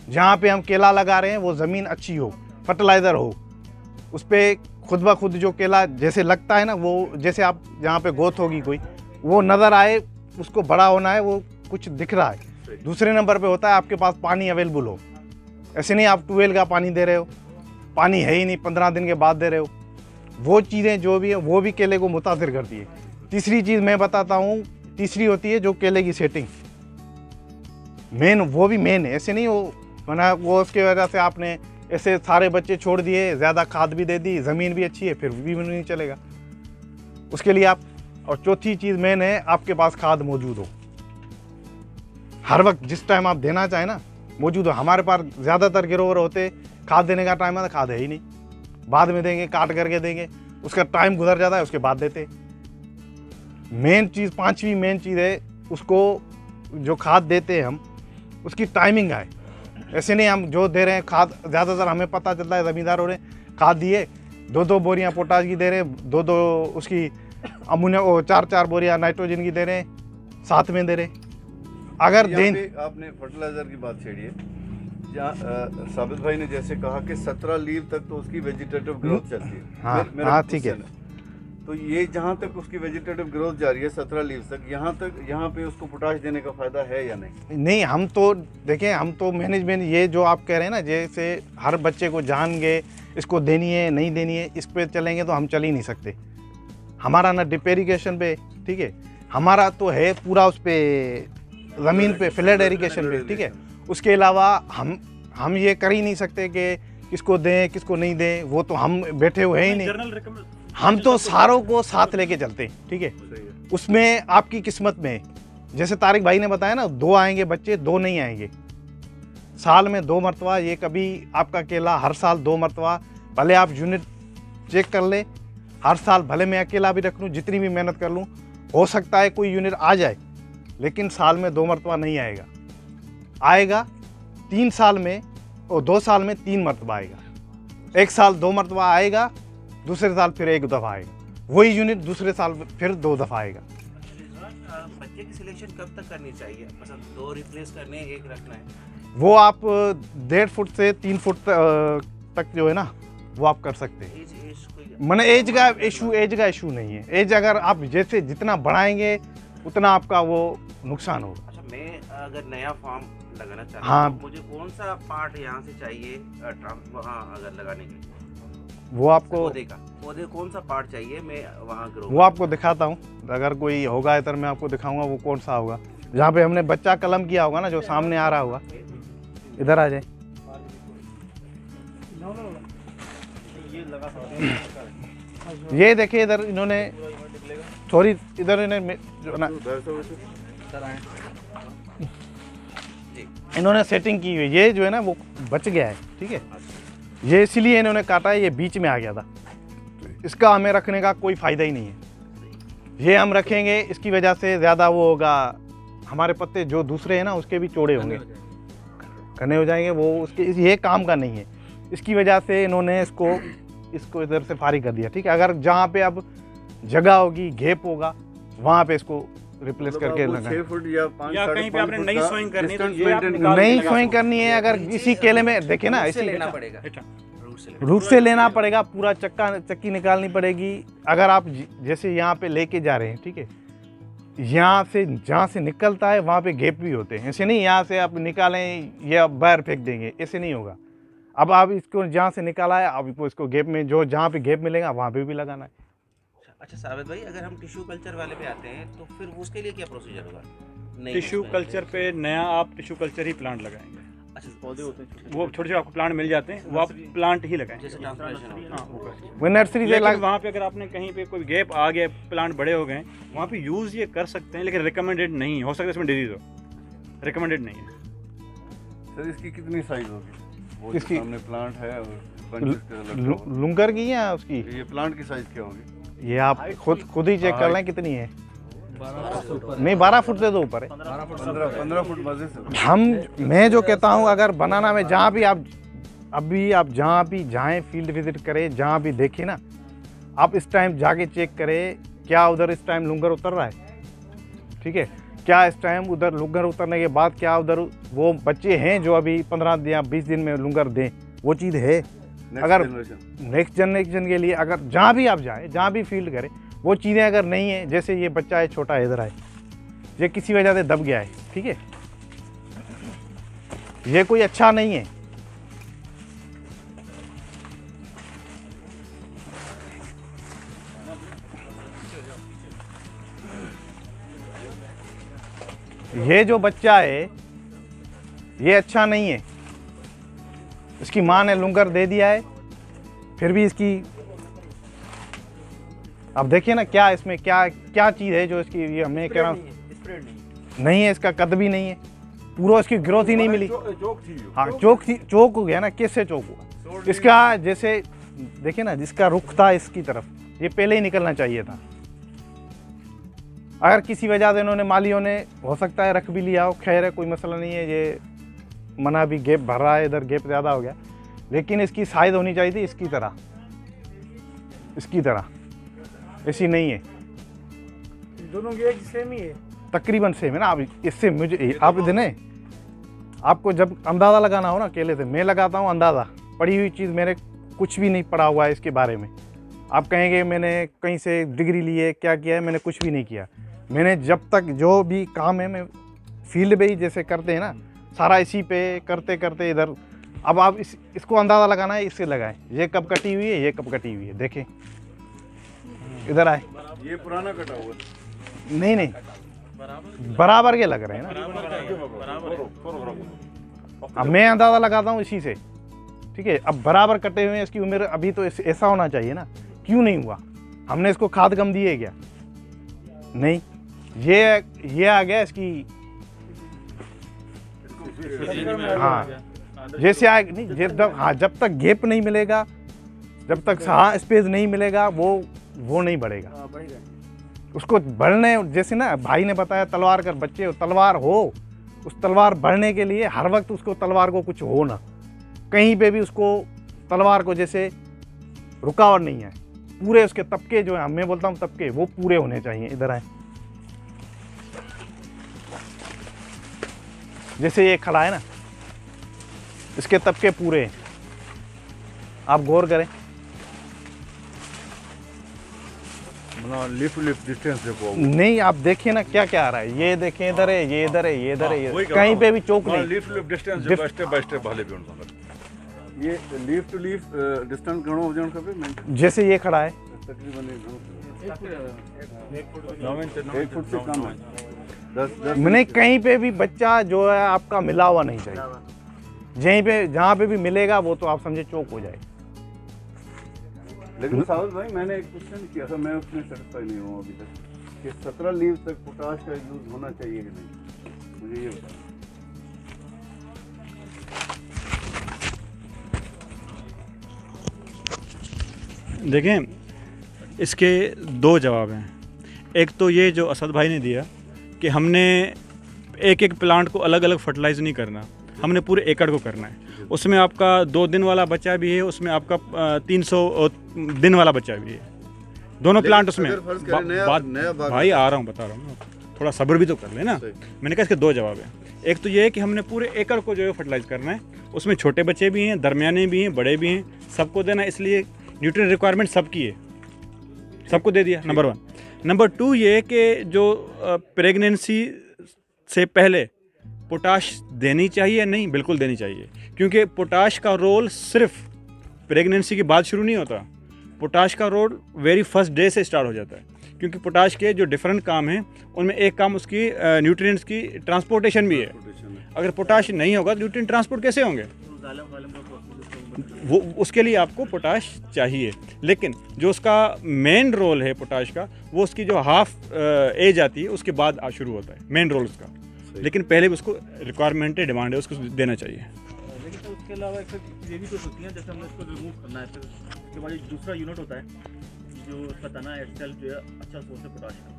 S6: जहाँ पे हम केला लगा रहे हैं वो ज़मीन अच्छी हो, फर्टिलाइज़र हो, उस पर खुद ब खुद जो केला जैसे लगता है ना, वो जैसे आप जहाँ पे गोत होगी कोई, वो नज़र आए, उसको बड़ा होना है, वो कुछ दिख रहा है। दूसरे नंबर पे होता है आपके पास पानी अवेलेबल हो। ऐसे नहीं आप ट्यूबवेल का पानी दे रहे हो, पानी है ही नहीं, 15 दिन के बाद दे रहे हो। वो चीज़ें जो भी है वो भी केले को मुतासिर करती है। तीसरी चीज़ मैं बताता हूँ, तीसरी होती है जो केले की सेटिंग, मेन, वो भी मेन है। ऐसे नहीं वो बना, वो उसकी वजह से आपने ऐसे सारे बच्चे छोड़ दिए, ज़्यादा खाद भी दे दी, ज़मीन भी अच्छी है, फिर भी नहीं चलेगा उसके लिए आप। और चौथी चीज़ मेन है, आपके पास खाद मौजूद हो, हर वक्त जिस टाइम आप देना चाहें ना मौजूद हो। हमारे पास ज़्यादातर गिरोवर होते खाद देने का टाइम है, खाद है ही नहीं, बाद में देंगे, काट करके देंगे, उसका टाइम गुजर जाता है, उसके बाद देते। मेन चीज़, पांचवी मेन चीज़ है, उसको जो खाद देते हैं हम, उसकी टाइमिंग है। ऐसे नहीं हम जो दे रहे हैं खाद, ज़्यादातर हमें पता चलता है ज़मींदार हो रहे खाद दिए 2-2 बोरियां पोटाश की दे रहे हैं, 2-2 उसकी अमोनिया, 4-4 बोरियां नाइट्रोजन की दे रहे हैं, साथ में दे रहे। अगर
S3: आपने फर्टिलाइजर की बात छेड़ी है, जहाँ साबित भाई ने जैसे कहा कि 17 लीव तक तो उसकी वेजिटेटिव ग्रोथ चलती है।
S6: हाँ ठीक है।
S3: तो ये जहाँ तक उसकी वेजिटेटिव ग्रोथ जारी है 17 लीव तक, यहाँ पे उसको पोटाश देने का फायदा है या नहीं?
S6: नहीं, हम तो देखें, हम तो मैनेजमेंट ये जो आप कह रहे हैं ना, जैसे हर बच्चे को जान गए इसको देनी है नहीं देनी है, इस पे चलेंगे तो हम चल ही नहीं सकते। हमारा ना ड्रिप इरिगेशन पे, ठीक है, हमारा तो है पूरा उस पर ज़मीन पे फ्लड इरिगेशन पे, ठीक है। उसके अलावा हम ये कर ही नहीं सकते कि किसको दें किसको नहीं दें, वो तो हम बैठे हुए हैं ही नहीं। हम तो सारों को साथ लेके चलते हैं, ठीक है। उसमें आपकी किस्मत में, जैसे तारिक भाई ने बताया ना, 2 आएंगे बच्चे, 2 नहीं आएंगे, साल में 2 मरतबा। ये कभी आपका केला हर साल 2 मरतबा, भले आप यूनिट चेक कर ले, हर साल भले मैं अकेला भी रख लूँ, जितनी भी मेहनत कर लूँ, हो सकता है कोई यूनिट आ जाए, लेकिन साल में 2 मरतबा नहीं आएगा। आएगा 3 साल में, और 2 साल में 3 मरतबा आएगा। 1 साल 2 मरतबा आएगा, दूसरे साल फिर 1 दफ़ा आएगा, वही यूनिट दूसरे साल फिर 2 दफ़ा आएगा।
S8: बच्चे की सिलेक्शन कब तक करनी चाहिए? मतलब 2 रिप्लेस करने, 1 रखना है?
S6: वो आप 1.5 फुट से 3 फुट तक जो है ना, वो आप कर सकते हैं। मैंने एज का इशू नहीं है। एज अगर आप जैसे जितना बढ़ाएंगे उतना आपका वो नुकसान होगा।
S8: अच्छा, मैं अगर नया फार्म लगाना चाहता हूँ,
S6: हाँ,
S8: मुझे कौन सा पार्ट यहाँ से चाहिए वहाँ अगर लगाने के लिए?
S6: वो आपको
S8: पौधे कौन सा पार्ट चाहिए, मैं वहाँ ग्रो,
S6: वो आपको दिखाता हूँ। अगर कोई होगा इधर, मैं आपको दिखाऊंगा वो कौन सा होगा, जहाँ पे हमने बच्चा कलम किया होगा ना, जो सामने आ रहा होगा। इधर आ जाए, ये देखिए इधर इन्होंने, सॉरी इधर इन्होंने जो ना इन्होंने सेटिंग की हुई, ये जो है ना वो बच गया है, ठीक है। ये इसीलिए इन्होंने काटा है, ये बीच में आ गया था, इसका हमें रखने का कोई फ़ायदा ही नहीं है। ये हम रखेंगे, इसकी वजह से ज़्यादा वो होगा, हमारे पत्ते जो दूसरे हैं ना उसके भी चौड़े होंगे, घने हो जाएंगे, वो उसके ये काम का नहीं है। इसकी वजह से इन्होंने इसको इधर से फारिग कर दिया, ठीक है। अगर जहाँ पे अब जगह होगी, घेप होगा, वहाँ पे इसको रिप्लेस करके लगा।
S3: 6 फुट या 5
S4: या कहीं पे आपने नई सोइंग करनी है, तो
S3: distance
S4: ये आप
S3: maintain
S4: निकाल
S6: नई
S4: के
S6: सोइंग करनी है, अगर इसी केले में देखे ना, इसी
S8: लेना पड़ेगा,
S6: रूट से लेना पड़ेगा, पूरा चक्की निकालनी पड़ेगी। अगर आप जैसे यहाँ पे लेके जा रहे हैं, ठीक है, यहाँ से जहाँ से निकलता है वहाँ पे गैप भी होते हैं। ऐसे नहीं यहाँ से आप निकालें या बाहर फेंक देंगे, ऐसे नहीं होगा। अब आप इसको जहाँ से निकाला है, आप इसको गैप में, जो जहाँ पे गैप मिलेगा वहाँ पे भी लगाना है।
S8: अच्छा साबित भाई, अगर हम टिश्यू कल्चर वाले पे आते हैं तो फिर उसके लिए क्या प्रोसीजर होगा?
S4: टिश्यू कल्चर पे नया आप टिश्यू कल्चर ही प्लांट लगाएंगे।
S5: पौधे होते हैं छोटे
S4: वो छोटे छोटे आपको प्लांट मिल जाते हैं, वो आप प्लांट ही लगाएं।
S8: जैसे ट्रांसप्लांटेशन होता
S4: हाँ वो करें।
S6: वो नर्सरी से
S4: लेकिन वहाँ पे अगर आपने कहीं पे कोई गैप आ गया, प्लांट बड़े हो गए, वहाँ पे यूज़ ये कर सकते हैं, लेकिन रिकमेंडेड नहीं है। हो सकता है इसमें डिजीज़ हो, रिकमेंडेड नहीं है।
S3: सर इसकी कितनी साइज होगी? वो
S6: इसकी-
S3: सामने प्लांट है और bunches का लगा हुआ।
S6: लुंगर की या उसकी?
S3: ये प्लांट की साइज क्या होगी?
S6: ये आप खुद ही चेक कर लें कितनी है। नहीं 12 फुट से तो ऊपर है।
S3: 15 फुट मजे से।
S6: मैं जो कहता हूँ, अगर बनाना में जहाँ भी आप अभी आप जहाँ भी जाएं, फील्ड विजिट करें, जहाँ भी देखें ना, आप इस टाइम जाके चेक करें क्या उधर इस टाइम लुंगर उतर रहा है। ठीक है, क्या इस टाइम उधर लुंगर उतरने के बाद क्या उधर वो बच्चे हैं जो अभी 15 या 20 दिन में लुंगर दें, वो चीज़ है। अगर नेक्स्ट जनरेशन के लिए अगर जहाँ भी आप जाएं, जहाँ भी फील्ड करें, वो चीज़ें अगर नहीं है, जैसे ये बच्चा है छोटा इधर है, ये किसी वजह से दब गया है, ठीक है, ये कोई अच्छा नहीं है। ये जो बच्चा है ये अच्छा नहीं है। इसकी माँ ने लुंगर दे दिया है, फिर भी इसकी अब देखिए ना क्या इसमें क्या क्या चीज़ है जो इसकी, ये मैं कह रहा हूँ नहीं है, इसका कद भी नहीं है, पूरा इसकी ग्रोथ ही नहीं मिली।
S7: चौक थी।
S6: हाँ चौक हो गया ना, किससे चौक हुआ? इसका जैसे देखिए ना, जिसका रुख था इसकी तरफ, ये पहले ही निकलना चाहिए था। अगर किसी वजह से इन्होंने मालियों ने हो सकता है रख भी लिया हो, खैर है, कोई मसला नहीं है, ये मना भी गैप भर रहा है, इधर गैप ज़्यादा हो गया, लेकिन इसकी साइज होनी चाहिए थी इसकी तरह, ऐसी नहीं है।
S5: दोनों की एज सेम ही है,
S6: तकरीबन सेम है ना। आप इससे मुझे आप इतने आपको जब अंदाज़ा लगाना हो ना केले से, मैं लगाता हूँ अंदाज़ा, पढ़ी हुई चीज़ मेरे कुछ भी नहीं पढ़ा हुआ है इसके बारे में। आप कहेंगे मैंने कहीं से डिग्री ली है, क्या किया है, मैंने कुछ भी नहीं किया। मैंने जब तक जो भी काम है मैं फील्ड पे ही जैसे करते हैं ना, सारा इसी पे करते करते इधर। अब आप इसको अंदाज़ा लगाना है, इससे लगाएं, ये कब कटी हुई है, ये कब कटी हुई है, देखें इधर आए,
S3: ये पुराना कटा हुआ है।
S6: नहीं बराबर के लग रहे हैं ना। अब मैं अंदाज़ा लगाता हूँ इसी से, ठीक है। अब बराबर कटे हुए हैं, इसकी उम्र अभी तो ऐसा होना चाहिए ना, क्यों नहीं हुआ? हमने इसको खाद कम दी है क्या? नहीं, ये आ गया इसकी, हाँ जैसे आ नहीं, जब तक गैप नहीं मिलेगा, जब तक स्पेस नहीं मिलेगा, वो नहीं बढ़ेगा। उसको बढ़ने, जैसे ना भाई ने बताया तलवार कर बच्चे, तलवार हो, उस तलवार बढ़ने के लिए हर वक्त उसको तलवार को कुछ हो ना, कहीं पे भी उसको तलवार को जैसे रुकावट नहीं है, पूरे उसके तबके जो है, मैं बोलता हूँ तबके, वो पूरे होने चाहिए। इधर आए, जैसे ये खड़ा है ना, इसके तबके पूरे हैं, आप गौर करें।
S3: लिफ्ट डिस्टेंस देखो,
S6: नहीं आप देखिए ना क्या क्या आ रहा है, ये देखें इधर है, ये इधर है, ये इधर है, ये कहीं पे भी चौक नहीं।
S7: Lift distance step by step भाले भी उन
S3: ये लीफ टू लीफ डिस्टेंस घणो हुजण खपे मैं
S6: जैसे ये खड़ा है,
S3: तकरीबन 1 फुट से कम है। 10
S6: मैंने कहीं पे भी बच्चा जो है आपका मिला हुआ नहीं चाहिए, जहीं पे जहाँ पे भी मिलेगा वो तो आप समझे चौक हो जाए।
S3: लेकिन साउथ भाई, मैंने एक क्वेश्चन किया था, मैं उसमें सेटिस्फाई नहीं हुआ अभी तक, कि 17 लीव तक पोटाश का यूज होना चाहिए कि नहीं, मुझे ये बताओ।
S4: देखें, इसके दो जवाब हैं। एक तो ये जो असद भाई ने दिया कि हमने एक एक प्लांट को अलग अलग फर्टिलाइज नहीं करना, हमने पूरे एकड़ को करना है। उसमें आपका 2 दिन वाला बच्चा भी है, उसमें आपका 300 दिन वाला बच्चा भी है, दोनों प्लांट उसमें। भाई आ रहा हूँ, बता रहा हूँ, थोड़ा सब्र भी तो कर लेना। मैंने कहा इसके दो जवाब हैं। एक तो ये है कि हमने पूरे एकड़ को जो है फर्टिलाइज करना है, उसमें छोटे बच्चे भी हैं, दरमियाने भी हैं, बड़े भी हैं, सबको देना, इसलिए न्यूट्रिएंट रिक्वायरमेंट सबकी है, सबको दे दिया, नंबर 1। नंबर 2 ये कि जो प्रेगनेंसी से पहले पोटाश देनी चाहिए या नहीं, बिल्कुल देनी चाहिए, क्योंकि पोटाश का रोल सिर्फ प्रेगनेंसी के बाद शुरू नहीं होता, पोटाश का रोल वेरी फर्स्ट डे से स्टार्ट हो जाता है। क्योंकि पोटाश के जो डिफरेंट काम हैं, उनमें एक काम उसकी न्यूट्रिएंट्स की ट्रांसपोर्टेशन भी है। अगर पोटाश नहीं होगा तो न्यूट्रिएंट ट्रांसपोर्ट कैसे होंगे? वो उसके लिए आपको पोटाश चाहिए, लेकिन जो उसका मेन रोल है पोटाश का, वो उसकी जो हाफ एज आती है उसके बाद शुरू होता है मेन रोल उसका, लेकिन पहले भी उसको रिक्वायरमेंट है, डिमांड है, उसको देना चाहिए।
S5: लेकिन सर उसके अलावा एक ये भी तो होती है, जैसे हमने इसको रिमूव करना है, फिर उसके बाद एक दूसरा यूनिट होता है जो उसका तना एक्सेल जो है अच्छा सोर्स है पोटाश का,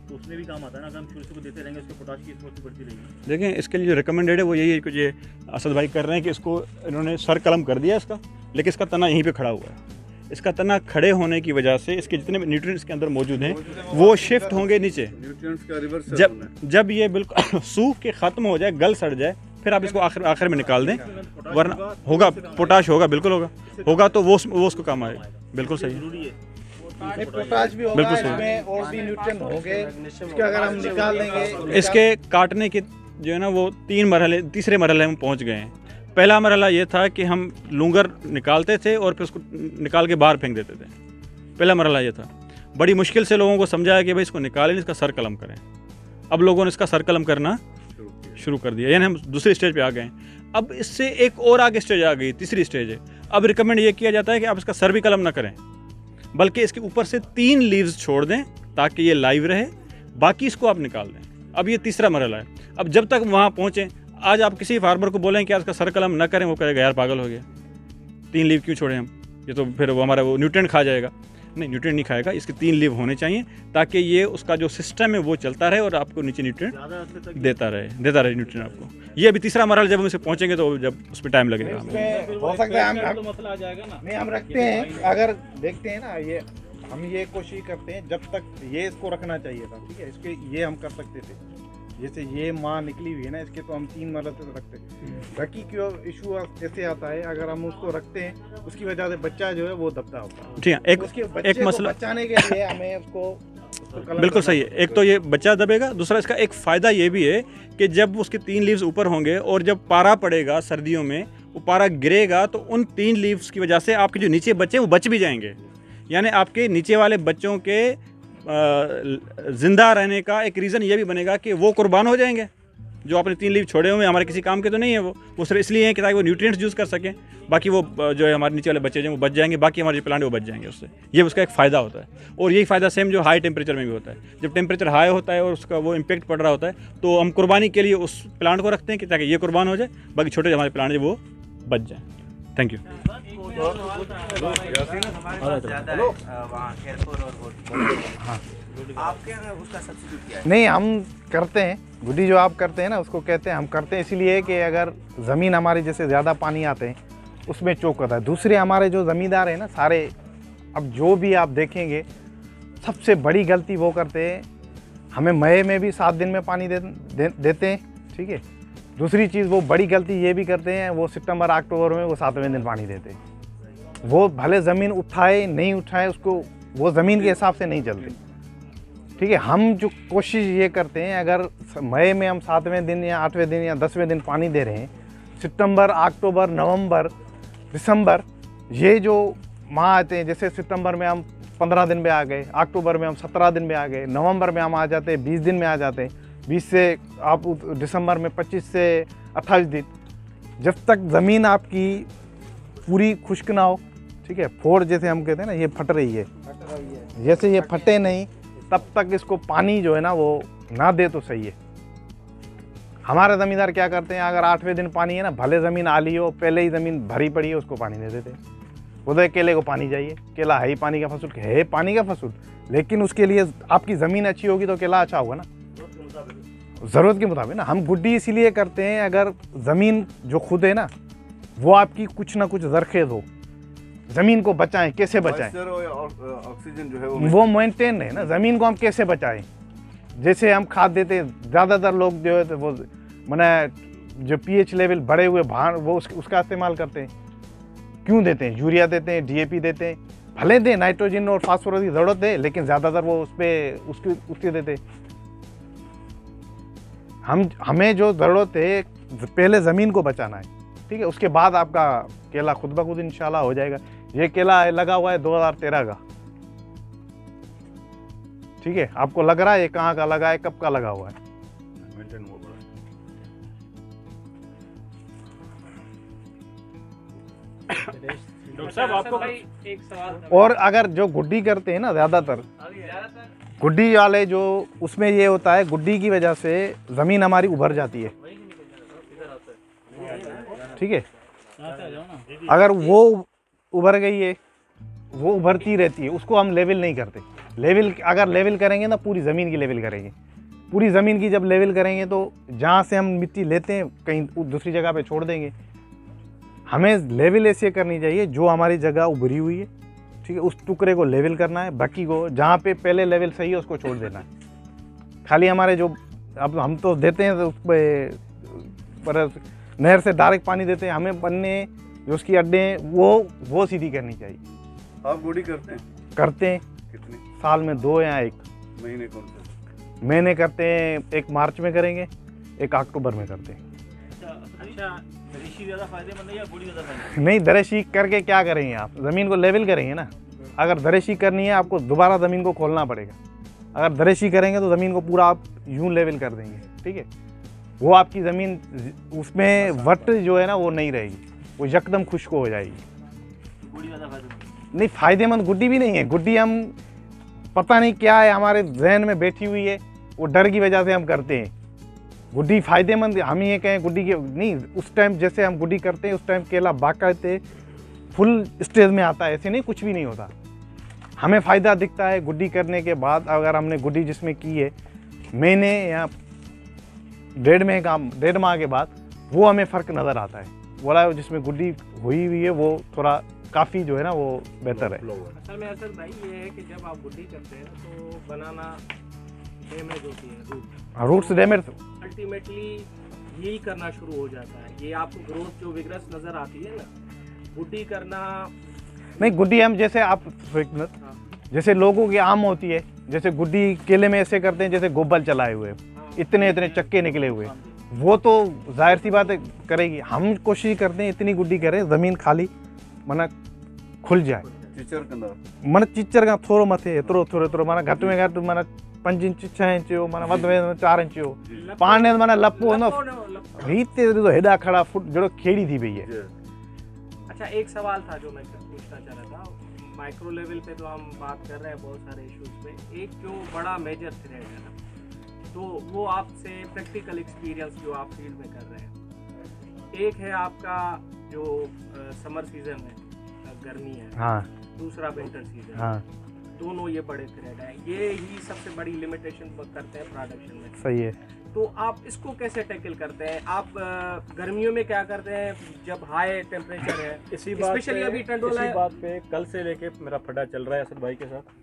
S5: तो उसमें भी काम आता है ना। अगर हम शुरू से देते रहेंगे उसके पोटाश की स्टोर बढ़ती रहेगी।
S4: देखें, इसके लिए जो रिकमेंडेड है वो यही है कि ये असद भाई कर रहे हैं कि इसको इन्होंने सर कलम कर दिया इसका, लेकिन इसका तना यहीं पे खड़ा हुआ है। इसका तना खड़े होने की वजह से इसके जितने भी न्यूट्रिएंट्स के अंदर मौजूद हैं वो शिफ्ट होंगे नीचे।
S3: न्यूट्रिएंट्स का रिवर्स
S4: जब ये बिल्कुल सूख के ख़त्म हो जाए, गल सड़ जाए, फिर आप इसको आखिर में निकाल दें, वरना होगा पोटाश होगा, बिल्कुल होगा तो वो उसको काम आएगा। बिल्कुल सही है,
S6: पोटाश भी होगा इसमें, और भी न्यूट्रिएंट होंगे इसके, अगर हम निकाल देंगे।
S4: इसके काटने के जो है ना वो तीसरे मरहले में पहुंच गए हैं। पहला मरहला ये था कि हम लूंगर निकालते थे और फिर उसको निकाल के बाहर फेंक देते थे। पहला मरहला ये था। बड़ी मुश्किल से लोगों को समझाया कि भाई इसको निकालें, इसका सर कलम करें। अब लोगों ने इसका सर कलम करना शुरू कर दिया, यानी हम दूसरी स्टेज पे आ गए हैं। अब इससे एक और आगे स्टेज आ गई, तीसरी स्टेज है। अब रिकमेंड ये किया जाता है कि आप इसका सर भी कलम ना करें, बल्कि इसके ऊपर से 3 लीव्स छोड़ दें ताकि ये लाइव रहे, बाकी इसको आप निकाल दें। अब ये तीसरा मरहला है। अब जब तक वहाँ पहुँचें, आज आप किसी फार्मर को बोलें कि आज का सर कलम ना करें, वो कहेगा यार पागल हो गया, 3 लीव क्यों छोड़े हम, ये तो फिर वो हमारा वो न्यूट्रिएंट खा जाएगा। नहीं, न्यूट्रिएंट नहीं खाएगा, इसके 3 लीव होने चाहिए ताकि ये उसका जो सिस्टम है वो चलता रहे और आपको नीचे न्यूट्रिएंट देता रहे न्यूट्रिएंट आपको। ये अभी तीसरा मरहला, जब हम इसे पहुँचेंगे तो जब उस पर टाइम लगेगा।
S6: हो सकता है हम रखते हैं, अगर देखते हैं ना, ये हम ये कोशिश करते हैं जब तक ये इसको रखना चाहिए था, ठीक है, इसके ये हम कर सकते थे। जैसे ये माँ निकली हुई है ना, इसके तो हम 3 मरहले से रखते हैं। बाकी क्यों इशू ऐसे आता है, अगर हम उसको रखते हैं उसकी वजह से बच्चा जो है वो दबता होता है।
S4: ठीक है, एक मसला
S6: बचाने के लिए हमें उसको
S4: बिल्कुल सही है। एक तो ये बच्चा दबेगा, दूसरा इसका एक फ़ायदा ये भी है कि जब उसके 3 लीव्स ऊपर होंगे और जब पारा पड़ेगा सर्दियों में, वो पारा गिरेगा तो उन 3 लीव्स की वजह से आपके जो नीचे बच्चे वो बच भी जाएंगे। यानी आपके नीचे वाले बच्चों के ज़िंदा रहने का एक रीज़न ये भी बनेगा कि वो कुर्बान हो जाएंगे। जो आपने 3 लीव छोड़े हुए हमारे किसी काम के तो नहीं है, वो सिर्फ इसलिए है कि ताकि वो न्यूट्रिएंट्स यूज़ कर सकें। बाकी वो जो है हमारे नीचे वाले बच्चे जो वो बच जाएंगे, बाकी हमारे जो प्लांट वो बच जाएंगे उससे। ये उसका एक फ़ायदा होता है। और यही फ़ायदा सेम जो हाई टेम्परेचर में भी होता है। जब टेम्परेचर हाई होता है और उसका वो इम्पैक्ट पड़ रहा होता है, तो हम कुर्बानी के लिए उस प्लांट को रखते हैं कि ताकि ये कुर्बान हो जाए, बाकी छोटे हमारे प्लांट जो वो बच जाएँ। Thank you.
S8: आपके यहाँ उसका सब्सिट्यूट क्या है?
S6: नहीं, हम करते हैं गुड्डी, जो आप करते हैं ना उसको कहते हैं, हम करते हैं इसलिए कि अगर ज़मीन हमारी जैसे ज़्यादा पानी आते हैं उसमें चोक होता है। दूसरे हमारे जो ज़मींदार हैं ना सारे, अब जो भी आप देखेंगे सबसे बड़ी गलती वो करते हैं, हमें मई में भी 7 दिन में पानी देते हैं, ठीक है। दूसरी चीज़ वो बड़ी गलती ये भी करते हैं, वो सितंबर अक्टूबर में वो 7वें दिन पानी देते हैं। वो भले ज़मीन उठाए नहीं उठाए, उसको वो ज़मीन के हिसाब से नहीं चलते, ठीक है। हम जो कोशिश ये करते हैं, अगर मई में हम 7वें दिन या 8वें दिन या 10वें दिन पानी दे रहे हैं, सितंबर अक्टूबर नवंबर दिसंबर ये जो माह आते हैं, जैसे सितंबर में हम 15 दिन में आ गए, अक्टूबर में हम 17 दिन में आ गए, नवंबर में हम आ जाते हैं 20 दिन में आ जाते हैं, 20 से आप दिसंबर में 25 से 28 दिन। जब तक ज़मीन आपकी पूरी खुश्क ना हो, ठीक है, फोड़ जैसे हम कहते हैं ना, ये फट रही है, जैसे ये फटे नहीं तब तक इसको पानी जो है ना वो ना दे तो सही है। हमारे ज़मींदार क्या करते हैं, अगर 8वें दिन पानी है ना, भले ज़मीन आली हो, पहले ही ज़मीन भरी पड़ी है, उसको पानी दे देते हैं। बोलते केले को पानी चाहिए, केला है ही पानी का फसल, है पानी का फसल, लेकिन उसके लिए आपकी ज़मीन अच्छी होगी तो केला अच्छा होगा ना, ज़रूरत के मुताबिक ना। हम गुड्डी इसीलिए करते हैं, अगर ज़मीन जो खुद है ना वो आपकी कुछ ना कुछ ज़रखेज़ हो, ज़मीन को बचाएं, कैसे बचाएं,
S3: ऑक्सीजन जो है
S6: वो मेंटेन है ना, ज़मीन को हम कैसे बचाएं। जैसे हम खाद देते हैं, ज़्यादातर लोग जो है वो मैंने जो pH लेवल बढ़े हुए भार वो उसका इस्तेमाल करते हैं। क्यों देते हैं, यूरिया देते हैं, DAP देते हैं, भले दें नाइट्रोजन और फास्फोरस की ज़रूरत है, लेकिन ज़्यादातर वो उसकी देते हैं। हमें जो ज़रूरत है पहले ज़मीन को बचाना है, ठीक है, उसके बाद आपका केला खुद ब खुद इंशाल्लाह हो जाएगा। ये केला लगा हुआ है 2013 का, ठीक है, आपको लग रहा है ये कहाँ का लगा है, कब का लगा हुआ है।
S4: डॉक्टर साहब आपको
S1: एक सवाल
S6: और अगर जो गुड्डी करते हैं ना ज़्यादातर गुड्डी वाले जो उसमें ये होता है गुड्डी की वजह से ज़मीन हमारी उभर जाती है, ठीक है। अगर वो उभर गई है, वो उभरती रहती है, उसको हम लेवल नहीं करते। लेवल अगर लेवल करेंगे ना पूरी ज़मीन की लेवल करेंगे। पूरी ज़मीन की जब लेवल करेंगे तो जहाँ से हम मिट्टी लेते हैं कहीं दूसरी जगह पे छोड़ देंगे। हमें लेवल ऐसे करनी चाहिए जो हमारी जगह उभरी हुई है, ठीक है, उस टुकड़े को लेवल करना है, बाकी को जहाँ पे पहले लेवल सही है उसको छोड़ देना है। खाली हमारे जो अब हम तो देते हैं तो उस पर नहर से डायरेक्ट पानी देते हैं, हमें पन्ने जो उसकी अड्डे हैं वो सीधी करनी चाहिए।
S3: आप गुड़ी करते हैं?
S6: करते हैं।
S3: कितनी?
S6: साल में 2 या 1
S3: महीने कौन से?
S6: महीने करते हैं, एक मार्च में करेंगे, एक अक्टूबर में करते हैं।
S5: अच्छा, दरेशी ज़्यादा फायदेमंद है या गुड़ी ज़्यादा फायदेमंद?
S6: नहीं, दरेशी करके क्या करेंगे आप? ज़मीन को लेवल करेंगे ना। अगर दरेशी करनी है आपको दोबारा ज़मीन को खोलना पड़ेगा। अगर दरेशी करेंगे तो ज़मीन को पूरा आप यूं लेवल कर देंगे, ठीक है। वो आपकी ज़मीन उसमें वट जो है ना वो नहीं रहेगी, वो यकदम खुश्क हो जाएगी।
S5: गुड़ी ज़्यादा फायदेमंद
S6: नहीं, फ़ायदेमंद गुड्डी भी नहीं है। गुड्डी हम पता नहीं क्या है हमारे जहन में बैठी हुई है, वो डर की वजह से हम करते हैं। गुड्डी फ़ायदेमंद हम ये कहें गुड्डी के नहीं, उस टाइम जैसे हम गुड्डी करते हैं उस टाइम केला बाकायदे फुल स्टेज में आता है, ऐसे नहीं कुछ भी नहीं होता। हमें फ़ायदा दिखता है गुड्डी करने के बाद। अगर हमने गुड्डी जिसमें की है महीने या 1.5 माह के बाद वो हमें फ़र्क नज़र आता है। बोला जिसमें गुड्डी हुई हुई है वो थोड़ा काफ़ी जो है ना वो बेहतर है।
S8: असल में असद भाई ये है कि जब आप गुड्डी करते हैं तो बनाना डैमेज होती है,
S6: रूट्स डैमेज
S8: अल्टीमेटली यही करना शुरू हो जाता है। ये आपको ग्रोथ जो विग्रस नज़र आती है ना, गुड्डी करना
S6: नहीं। गुड्डी हम जैसे आप जैसे लोगों की आम होती है, जैसे गुड्डी केले में ऐसे करते हैं जैसे गोबल चलाए हुए, इतने इतने चक्के निकले हुए, वो तो जाहिर सी बात है करेगी। हम कोशिश करते हैं इतनी गुड्डी करें ज़मीन खाली माना खुल जाए। मन चिच्चर का थोड़ो मथे एतिरो थोरो माना घटि में घटि माना 5 इंच 6 इंच हो, माना वध में 4 इंच हो, पाने माना लपो न रीते तो हेॾा खड़ा फुट जड़ो खेड़ी थी भई है।
S8: अच्छा, एक सवाल था जो मैं पूछना चाह रहा था। माइक्रो लेवल पे तो हम बात कर रहे हैं बहुत सारे इश्यूज पे। एक जो बड़ा मेजर थ्रेड है ना, तो वो आपसे प्रैक्टिकल एक्सपीरियंस जो आप फील्ड में कर रहे हैं, एक है आपका जो समर सीजन है, गर्मी है,
S6: हाँ,
S8: दूसरा विंटर सीजन,
S6: हाँ,
S8: दोनों ये बड़े थ्रेड हैं। ये ही सबसे बड़ी लिमिटेशन करते हैं प्रोडक्शन में।
S6: सही है।
S8: तो आप इसको कैसे टैकल करते हैं? आप गर्मियों में क्या करते हैं जब हाई टेम्परेचर है?
S4: इसी बात
S8: स्पेशली अभी टंडोला
S4: इसी बात पे कल से लेके मेरा फटा चल रहा है असद भाई के साथ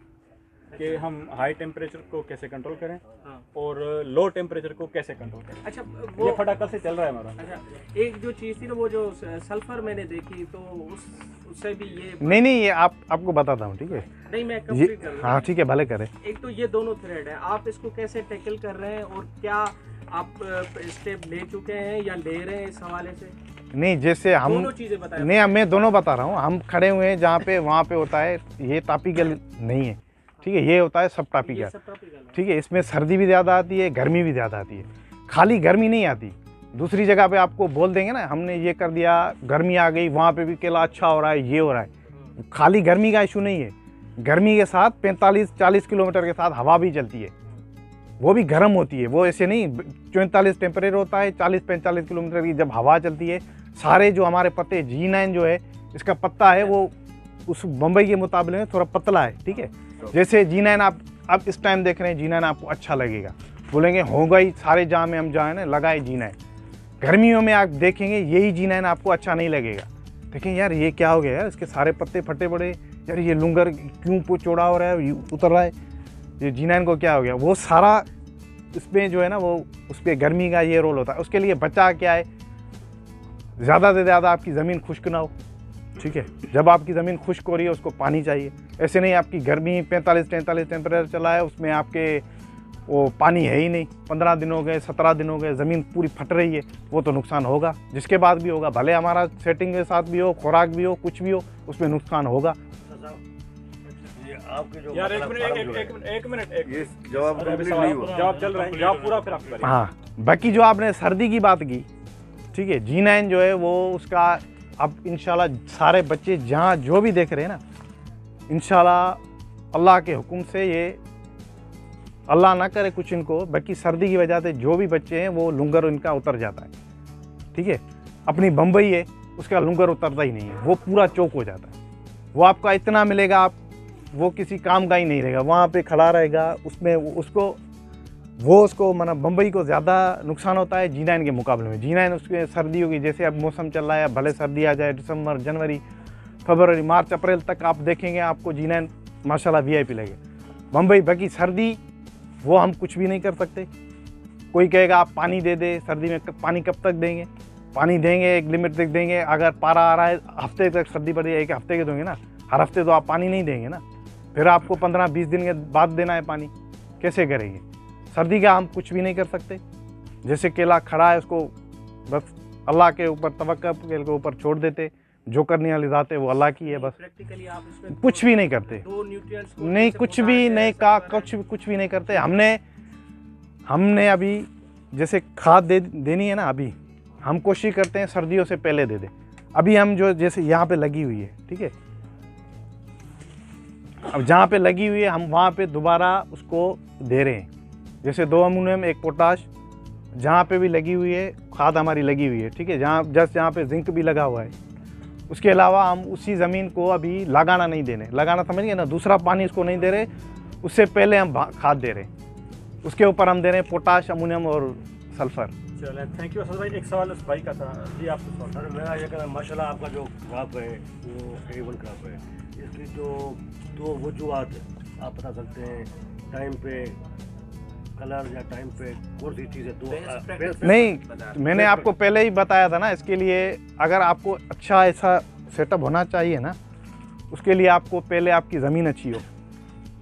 S4: कि हम हाई टेम्परेचर को कैसे कंट्रोल करें और लो टेम्परेचर को कैसे कंट्रोल करें।
S8: अच्छा,
S4: ये फटा कल से चल रहा है हमारा।
S8: अच्छा, एक जो चीज़ थी ना वो जो सल्फर मैंने देखी, तो उससे भी ये
S6: नहीं ये आपको बताता हूँ, ठीक है।
S8: नहीं, मैं कंप्लीट कर रहा हूँ।
S6: हाँ, ठीक है, भले करें।
S8: एक तो ये दोनों थ्रेड है, आप इसको कैसे टैकल कर रहे हैं और क्या आप स्टेप ले चुके हैं या ले रहे हैं इस हवाले से?
S6: नहीं, जैसे हम
S8: दोनों चीज़ें बताएं।
S6: नहीं, मैं दोनों बता रहा हूँ। हम खड़े हुए हैं जहाँ पे वहाँ पे होता है ये टॉपिकल नहीं है, ठीक है, ये होता है सब टॉपिकल, ठीक है। इसमें सर्दी भी ज़्यादा आती है, गर्मी भी ज़्यादा आती है। खाली गर्मी नहीं आती, दूसरी जगह पे आपको बोल देंगे ना हमने ये कर दिया, गर्मी आ गई, वहाँ पे भी केला अच्छा हो रहा है, ये हो रहा है। खाली गर्मी का इशू नहीं है, गर्मी के साथ 45-40 किलोमीटर के साथ हवा भी चलती है, वो भी गर्म होती है। वो ऐसे नहीं 44 टेम्परेचर होता है, 40-45 किलोमीटर की जब हवा चलती है, सारे जो हमारे पत्ते G9 जो है इसका पत्ता है वो उस बम्बई के मुकाबले में थोड़ा पतला है, ठीक है। जैसे G9 आप इस टाइम देख रहे हैं, G9 आपको अच्छा लगेगा, बोलेंगे होगा ही, सारे जहाँ में हम जाए ना लगाए G9। गर्मियों में आप देखेंगे यही G9 आपको अच्छा नहीं लगेगा। देखें यार ये क्या हो गया यार, इसके सारे पत्ते फटे पड़े, यार ये लुंगर क्यों चौड़ा हो रहा है, उतर रहा है, ये G9 को क्या हो गया। वो सारा इसमें जो है ना वो उस पर गर्मी का ये रोल होता है। उसके लिए बचा क्या है, ज़्यादा से ज़्यादा आपकी ज़मीन खुश्क ना हो, ठीक है। जब आपकी ज़मीन खुश्क हो रही है उसको पानी चाहिए। ऐसे नहीं आपकी गर्मी 45-43 टेम्परेचर चला है, उसमें आपके वो पानी है ही नहीं, 15 दिन हो गए, 17 दिन हो गए, ज़मीन पूरी फट रही है, वो तो नुकसान होगा, जिसके बाद भी होगा। भले हमारा सेटिंग के साथ भी हो, खुराक भी हो, कुछ भी हो, उसमें नुकसान होगा।
S4: यार एक मिनट
S3: ये जवाब कंप्लीट नहीं हुआ।
S4: जवाब चल रहा है, जवाब पूरा फिर आप करें।
S6: हाँ, बाकी जो आपने सर्दी की बात की, ठीक है, G9 जो है वो उसका अब इंशाल्लाह सारे बच्चे जहाँ जो भी देख रहे हैं ना, इंशाल्लाह अल्लाह के हुक्म से, ये अल्लाह ना करे कुछ इनको, बाकी सर्दी की वजह से जो भी बच्चे हैं वो लुंगर इनका उतर जाता है, ठीक है। अपनी बम्बई है, उसका लुंगर उतरता ही नहीं है, वो पूरा चौक हो जाता है। वो आपका इतना मिलेगा, आप वो किसी काम का ही नहीं रहेगा, वहाँ पे खड़ा रहेगा, उसमें उसको मतलब बम्बई को ज़्यादा नुकसान होता है G9 के मुकाबले में। G9 उसके सर्दियों की, जैसे अब मौसम चल रहा है, भले सर्दी आ जाए, दिसंबर, जनवरी, फरवरी, मार्च, अप्रैल तक आप देखेंगे आपको G9 माशाल्लाह VIP लगेगा। बम्बई बाकी सर्दी वो हम कुछ भी नहीं कर सकते। कोई कहेगा आप पानी दे दे, सर्दी में पानी कब तक देंगे? पानी देंगे, एक लिमिट तक देंगे। अगर पारा आ रहा है, हफ्ते तक सर्दी पड़ जाए, एक हफ्ते के दोगे ना, हर हफ्ते तो आप पानी नहीं देंगे ना, फिर आपको 15-20 दिन के बाद देना है पानी, कैसे करेंगे? सर्दी का हम कुछ भी नहीं कर सकते। जैसे केला खड़ा है, उसको बस अल्लाह के ऊपर तवक्कुल के ऊपर छोड़ देते, जो करने वाली ज़ात है वो अल्लाह की है, बस
S8: प्रैक्टिकली आप इसमें
S6: कुछ भी नहीं करते,
S8: दो न्यूट्रिएंट्स
S6: नहीं कुछ भी नहीं का कुछ भी नहीं करते। हमने अभी जैसे खाद देनी है ना, अभी हम कोशिश करते हैं सर्दियों से पहले दे दें। अभी हम जो जैसे यहाँ पे लगी हुई है, ठीक है, अब जहाँ पे लगी हुई है हम वहाँ पे दोबारा उसको दे रहे हैं, जैसे 2 अमोनियम 1 पोटाश, जहाँ पे भी लगी हुई है खाद हमारी लगी हुई है, ठीक है, जहाँ पे जिंक भी लगा हुआ है। उसके अलावा हम उसी ज़मीन को अभी लगाना नहीं देने, लगाना समझिए ना, दूसरा पानी उसको नहीं दे रहे, उससे पहले हम खाद दे रहे हैं, उसके ऊपर हम दे रहे हैं पोटाश, अमोनियम और सल्फर।
S5: चलो थैंक यू असद भाई। एक सवाल उस भाई का था जी, आपको सवाल।
S9: सर मेरा ये कहना, माशाल्लाह आपका जो क्रॉप है वो A1 क्रॉप है, इसकी जो 2 वजूहत आप बता सकते हैं, टाइम पे कलर या टाइम पे कौन सी चीज़ है?
S6: नहीं, मैंने आपको पहले ही बताया था ना, इसके लिए अगर आपको अच्छा ऐसा सेटअप होना चाहिए ना, उसके लिए आपको पहले आपकी ज़मीन अच्छी हो,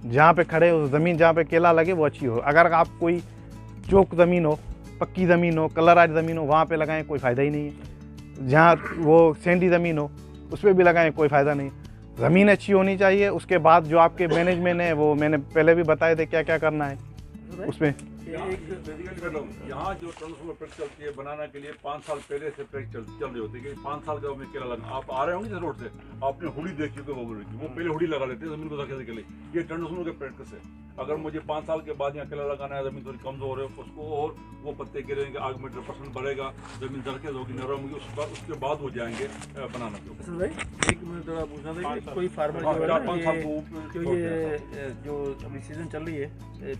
S6: जहाँ पे खड़े हो ज़मीन, जहाँ पे केला लगे वो अच्छी हो। अगर आप कोई चौक ज़मीन हो, पक्की ज़मीन हो, कलराइज ज़मीन हो, वहाँ पे लगाएं कोई फ़ायदा ही नहीं है। जहाँ वो सैंडी ज़मीन हो उस पर भी लगाएं कोई फ़ायदा नहीं। ज़मीन अच्छी होनी चाहिए। उसके बाद जो आपके मैनेजमेंट है वो मैंने पहले भी बताए थे क्या क्या करना है उसमें।
S7: यहाँ जो ट्रांसफॉर्मर प्रैक्टिस चलती है बनाने के लिए 5 साल पहले से प्रैक्टिस चल रही होती है कि 5 साल का में केला लगा। आप आ रहे होंगे जिस रोड से, आपने हुडी देखी होगी वो पहले हुडी लगा लेते हैं जमीन को धकेलने के लिए। ये ट्रांसफॉर्मर के प्रैक्टिस है। अगर मुझे 5 साल के बाद यहाँ केला लगाना है, जमीन थोड़ी कमजोर है उसको, और वो पत्ते गिरेंगे, आग में 10% बढ़ेगा, जमीन जरखेज होगी, नरम होगी, उसके बाद वो जाएंगे बनाना के ऊपर।
S5: भाई एक मिनट थोड़ा पूछना था कि कोई फार्मर जो ये जो अभी सीजन चल रही है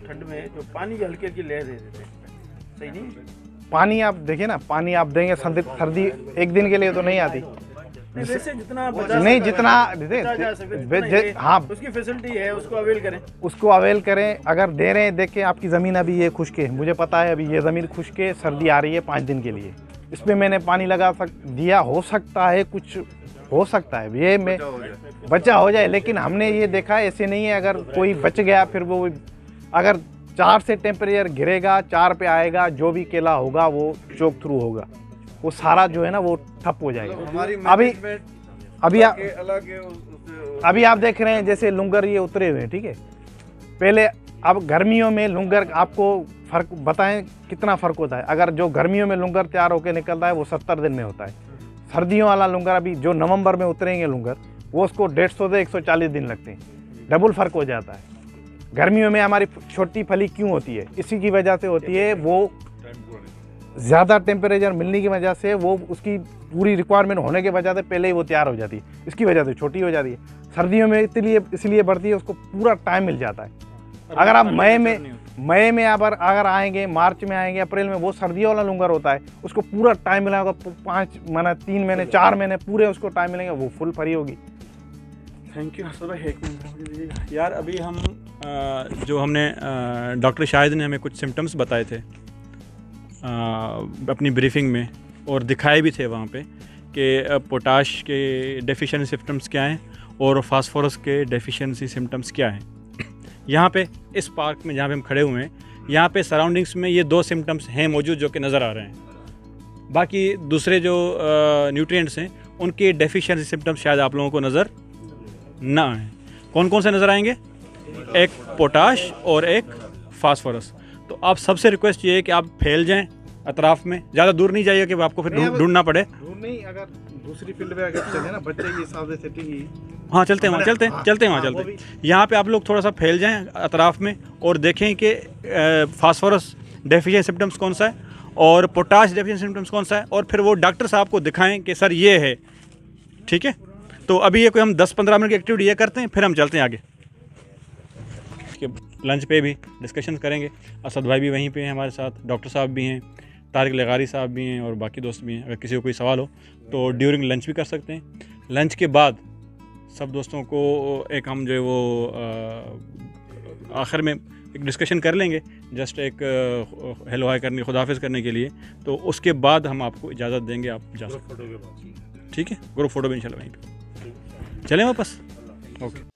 S5: ठंड में, जो पानी की हल्की हल्की लहर दे देते हैं, सही नहीं?
S6: पानी आप देखिए ना, पानी आप देंगे सर्दी एक दिन के लिए तो नहीं आती,
S5: वैसे जितना
S6: नहीं जितना हाँ
S5: उसकी फैसिलिटी है उसको अवेल करें,
S6: उसको अवेल करें। अगर दे रहे हैं, देखिए आपकी ज़मीन अभी ये खुश्क है, मुझे पता है अभी ये ज़मीन खुश्क है, सर्दी आ रही है 5 दिन के लिए, इसमें मैंने पानी लगा दिया, हो सकता है कुछ हो सकता है ये में बचा हो जाए, लेकिन हमने ये देखा ऐसे नहीं है। अगर कोई बच गया फिर वो अगर 4 से टेम्परेचर गिरेगा, 4 पे आएगा, जो भी केला होगा वो चोक थ्रू होगा, वो सारा जो है ना वो ठप हो जाएगा। अभी आप देख रहे हैं जैसे लुंगर ये उतरे हुए हैं, ठीक है। पहले अब गर्मियों में लुंगर आपको फ़र्क बताएं कितना फ़र्क होता है। अगर जो गर्मियों में लुंगर तैयार होकर निकलता है वो 70 दिन में होता है। सर्दियों वाला लुंगर अभी जो नवंबर में उतरेंगे लुंगर, वो उसको 150 से 140 दिन लगते हैं, डबल फ़र्क हो जाता है। गर्मियों में हमारी छोटी फली क्यों होती है? इसी की वजह से होती है, वो ज़्यादा टेम्परेचर मिलने की वजह से, वो उसकी पूरी रिक्वायरमेंट होने के वजह से पहले ही वो तैयार हो जाती है, इसकी वजह से छोटी हो जाती है। सर्दियों में इसलिए बढ़ती है, उसको पूरा टाइम मिल जाता है। अगर आप मई में अगर आएंगे, मार्च में आएंगे, अप्रैल में, वो सर्दियों वाला लुंगर होता है, उसको पूरा टाइम मिलेगा, 5 महीने 3 महीने 4 महीने पूरे उसको टाइम मिलेंगे, वो फुल फरी होगी।
S4: थैंक यू असद भाई। एक मिनट दीजिएगा यार। अभी हम जो हमने डॉक्टर शाहिद ने हमें कुछ सिम्टम्स बताए थे अपनी ब्रीफिंग में, और दिखाए भी थे वहाँ पे कि पोटाश के डेफिशिएंसी सिम्टम्स क्या हैं और फास्फोरस के डेफिशिएंसी सिम्टम्स क्या हैं। यहाँ पे इस पार्क में जहाँ पे हम खड़े हुए हैं, यहाँ पे सराउंडिंग्स में ये 2 सिम्टम्स हैं मौजूद जो कि नज़र आ रहे हैं। बाकी दूसरे जो न्यूट्रिएंट्स हैं उनके डेफिशिएंसी सिम्टम्स शायद आप लोगों को नज़र ना आए। कौन कौन से नज़र आएंगे? एक पोटाश और एक फास्फोरस। तो आप सबसे रिक्वेस्ट ये है कि आप फैल जाएं अतराफ़ में, ज़्यादा दूर नहीं जाइए कि आपको फिर ढूंढना पड़े।
S6: दूर नहीं, अगर दूसरी फील्ड पे आगे चले ना, बच्चे के हिसाब से सेटिंग ही।
S4: हाँ चलते हैं वहाँ, चलते हैं वहाँ चलते हैं। यहाँ पे आप लोग थोड़ा सा फैल जाएं अतराफ़ में और देखें कि फास्फोरस डेफिशिएंसी सिम्टम्स कौन सा है और पोटाश डेफिशिएंसी सिम्टम्स कौन सा है, और फिर वो डॉक्टर साहब को दिखाएं कि सर ये है। ठीक है, तो अभी ये कोई हम 10-15 मिनट की एक्टिविटी ये करते हैं, फिर हम चलते हैं आगे। लंच पे भी डिस्कशन करेंगे। असद भाई भी वहीं पे हैं हमारे साथ, डॉक्टर साहब भी हैं, तारिक लगारी साहब भी हैं और बाकी दोस्त भी हैं। अगर किसी को कोई सवाल हो तो ड्यूरिंग लंच भी कर सकते हैं। लंच के बाद सब दोस्तों को एक हम जो है वो आखिर में एक डिस्कशन कर लेंगे, जस्ट एक हेलो हाय करने, खुदाफिज करने के लिए। तो उसके बाद हम आपको इजाज़त देंगे, आप जा सकते हैं। ठीक है, ग्रुप फ़ोटो भी इंशाल्लाह वहीं पे। चलें वापस, ओके।